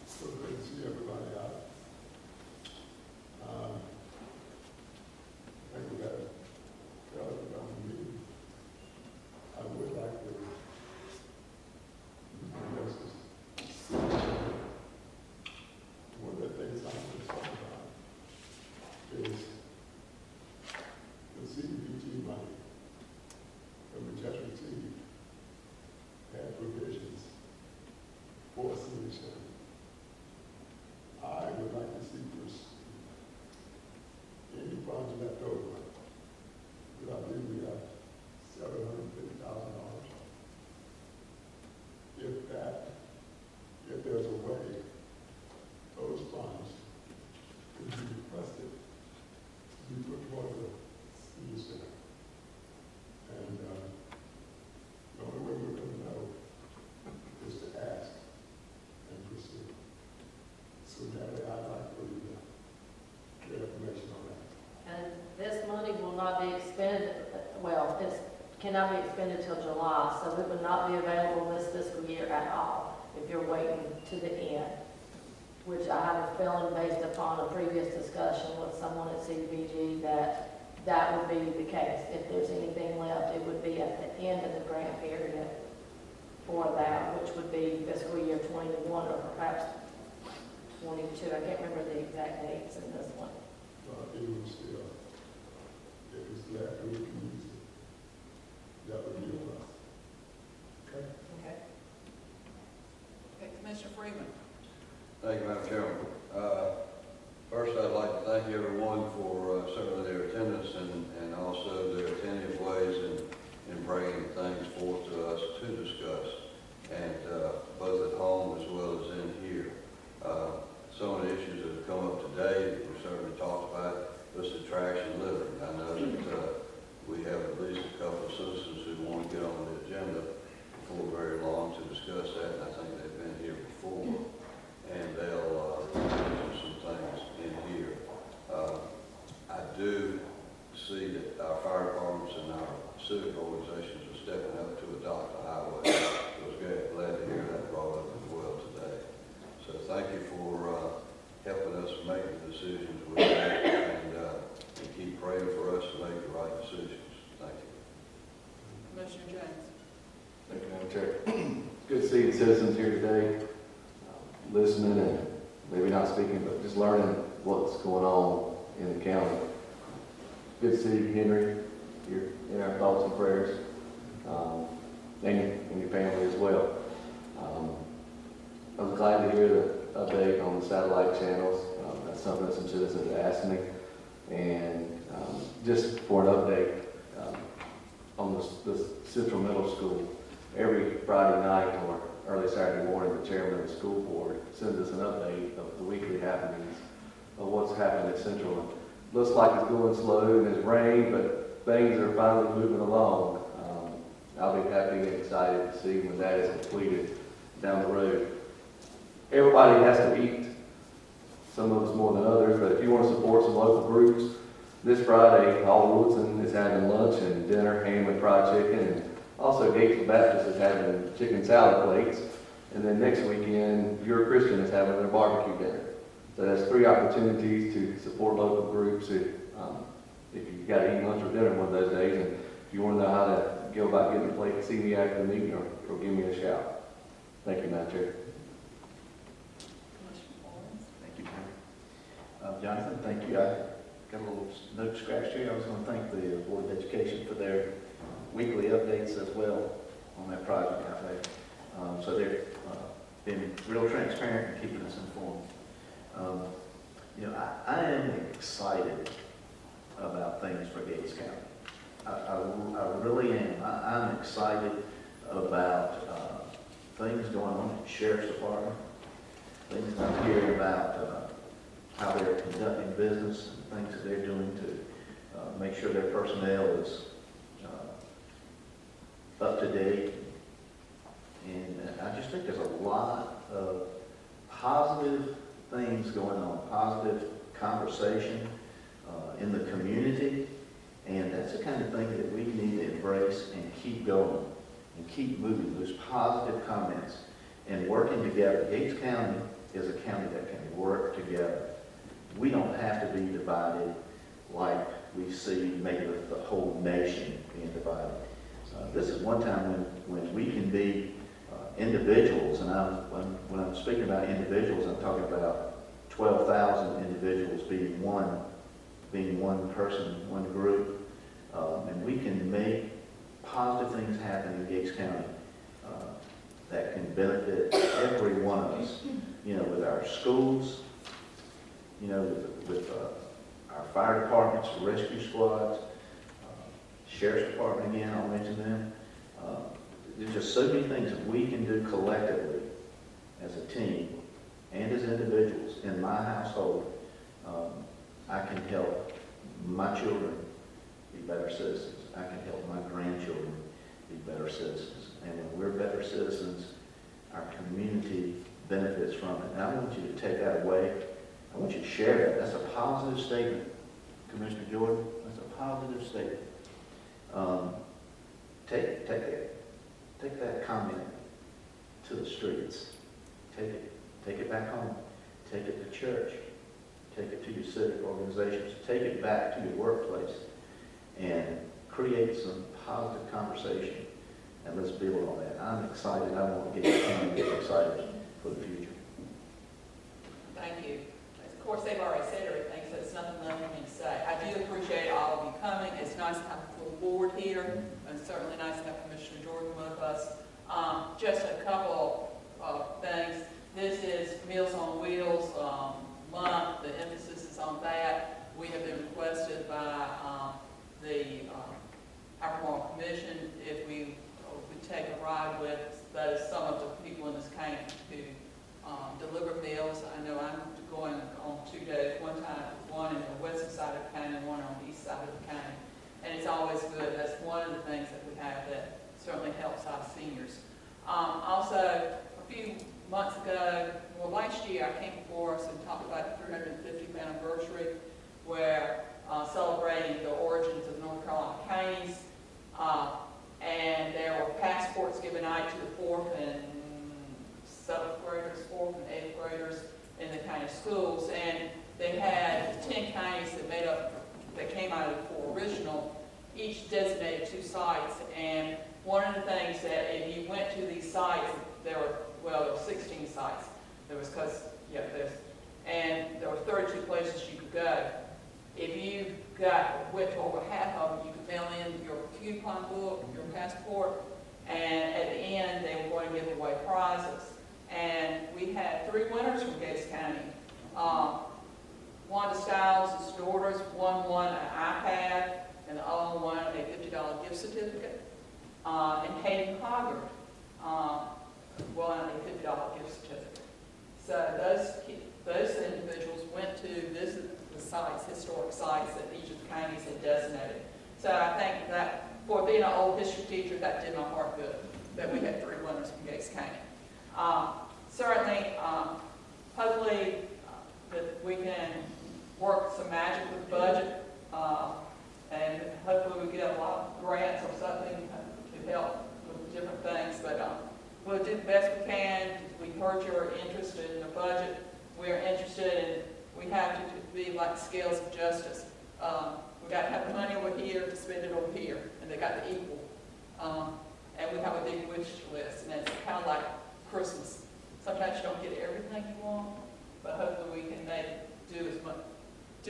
So good to see everybody out. I think we got a meeting. I would like to, one of the things I'm going to talk about is the CDBG money that we just received had provisions for senior center. I would like to see any funds left over. But I believe we have $750,000. If there's a way, those funds could be requested to be put toward the senior center. And the only way we're going to know is to ask and pursue. So Natalie, I'd like for you to get information on that. And this money will not be expended, well, it cannot be expended till July, so it would not be available this fiscal year at all if you're waiting to the end, which I have a feeling based upon a previous discussion with someone at CDBG that would be the case. If there's anything left, it would be at the end of the grant period for that, which would be fiscal year 21 or perhaps 22. I can't remember the exact dates in this one. Even still, if it's left, we can use it. That would be a plus. Okay? Okay. Okay, Commissioner Freeman. Thank you, Madam Chairman. First, I'd like to thank everyone for certainly their attendance and also their attentive ways in bringing things forth to us to discuss, and both at home as well as in here. Some of the issues that have come up today, we certainly talked about, was the trash and litter. I know that we have at least a couple of citizens who want to get on the agenda before very long to discuss that, and I think they've been here before, and they'll mention some things in here. I do see that our fire departments and our civic organizations are stepping up to adopt a highway. I was glad to hear that brought up as well today. So thank you for helping us make the decisions we make, and keep praying for us to make the right decisions. Thank you. Commissioner James. Thank you, Madam Chair. Good to see the citizens here today, listening and maybe not speaking, but just learning what's going on in the county. Good to see you, Henry. you're in our thoughts and prayers, and your family as well. I was glad to hear the update on the satellite channels. That's something that some citizens asked me. And just for an update, on the Central Middle School, every Friday night or early Saturday morning, the chairman of the school board sends us an update of the weekly happenings of what's happening at Central. Looks like it's going slow and it's rain, but things are finally moving along. I'll be happy and excited to see when that is completed down the road. Everybody has to eat, some of us more than others, but if you want to support some local groups, this Friday, All Woodson is having lunch and dinner, ham and fried chicken, and also Gatesville Baptist is having chicken salad plates, and then next weekend, Your Christian is having their barbecue dinner. So that's 3 opportunities to support local groups if you've got to eat lunch or dinner one of those days, and if you want to know how to go about getting a plate, see me after the meeting or give me a shout. Thank you, Madam Chair. Thank you, Mayor. Jonathan, thank you. I got a little note scratched here. I was going to thank the Board of Education for their weekly updates as well on that project out there. So they've been real transparent and keeping us informed. I am excited about things for Gates County. I really am. I'm excited about things going on in the Sheriff's Department, things I'm hearing about how they're conducting business, and things that they're doing to make sure their personnel is up to date. And I just think there's a lot of positive things going on, positive conversation in the community. And that's the kind of thing that we need to embrace and keep going and keep moving, those positive comments and working together. Gates County is a county that can work together. We don't have to be divided like we see maybe the whole nation being divided. This is one time when we can be individuals, and when I'm speaking about individuals, I'm talking about 12,000 individuals being one person, one group, and we can make positive things happen in Gates County that can benefit every one of us. With our schools, with our fire departments, rescue squads, Sheriff's Department again, I'll mention them. There's just so many things that we can do collectively as a team and as individuals. In my household, I can help my children be better citizens. I can help my grandchildren be better citizens. And when we're better citizens, our community benefits from it. And I want you to take that away. I want you to share that. That's a positive statement, Commissioner Jordan. That's a positive statement. Take that comment to the streets. Take it back home. Take it to church. Take it to your civic organizations. Take it back to your workplace and create some positive conversation. And let's build on that. I'm excited. I want to get excited for the future. Thank you. Of course, they've already said everything, so it's nothing left for me to say. I do appreciate all of you coming. It's nice to have a full board here, and certainly nice to have Commissioner Jordan with us. Just a couple of things. This is Meals on Wheels month. The emphasis is on that. We have been requested by the Albemarle Commission if we would take a ride with some of the people in this county to deliver meals. I know I'm going on 2 days, one in the western side of the county and one on the east side of the county. And it's always good. That's one of the things that we have that certainly helps our seniors. Also, a few months ago, last year, I came before us and talked about the 350th anniversary, where celebrating the origins of North Carolina counties. And there were passports given out to the 4th and 7th graders, 4th and 8th graders in the county schools. And they had 10 counties that came out of the 4 original, each designated 2 sites. And one of the things that if you went to these sites, there were 16 sites. There were 32 places you could go. If you went to over half of them, you could mail in support. And at the end, they were going to give away prizes. And we had 3 winners from Gates County. Wanda Stiles' daughters, one won an iPad, and the other one a $50 gift certificate. And Hayden Hoggard won a $50 gift certificate. So those individuals went to visit the sites, historic sites that each of the counties had designated. So I think that, for being an old history teacher, that did my heart good, that we had 3 winners from Gates County. Certainly, hopefully, that we can work some magic with the budget, and hopefully we get a lot of grants or something to help with different things, but we'll do the best we can. We heard you're interested in the budget. We're interested in, we have to be like scales of justice. We got to have the money over here to spend it over here, and they got to equal. And we have a big wish list, and it's kind of like Christmas. Sometimes you don't get everything you want, but hopefully we can do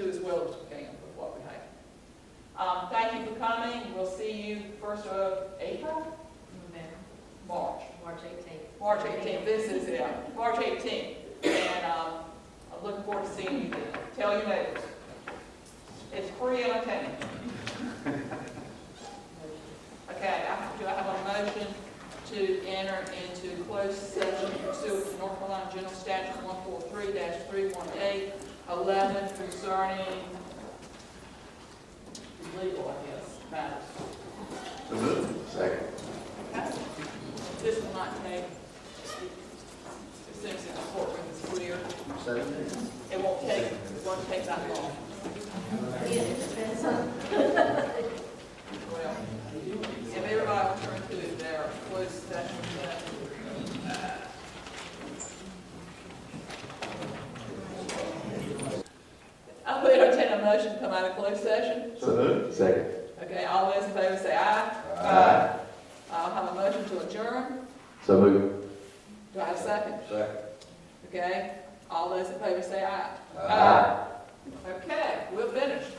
as well as we can with what we have. Thank you for coming. We'll see you first of April? March. March 18th. March 18th. This is it. March 18th. And I'm looking forward to seeing you then. Tell your neighbors. It's free entertainment. Okay, do I have a motion to enter into closed session pursuant to North Carolina General Statute 143-318, 11 concerning legal, I guess, matters. So moved. Second. Okay. This will not take, as soon as the courtroom is clear, 17. it won't take that long. Yeah, it depends on. Well, if everybody will turn to their closed session. I will entertain a motion to come out of closed session. So moved. Second. Okay, all those in favor say aye. Aye. I'll have a motion to adjourn. So moved. Do I have a second? Second. Okay, all those in favor say aye. Aye. Okay, we're finished.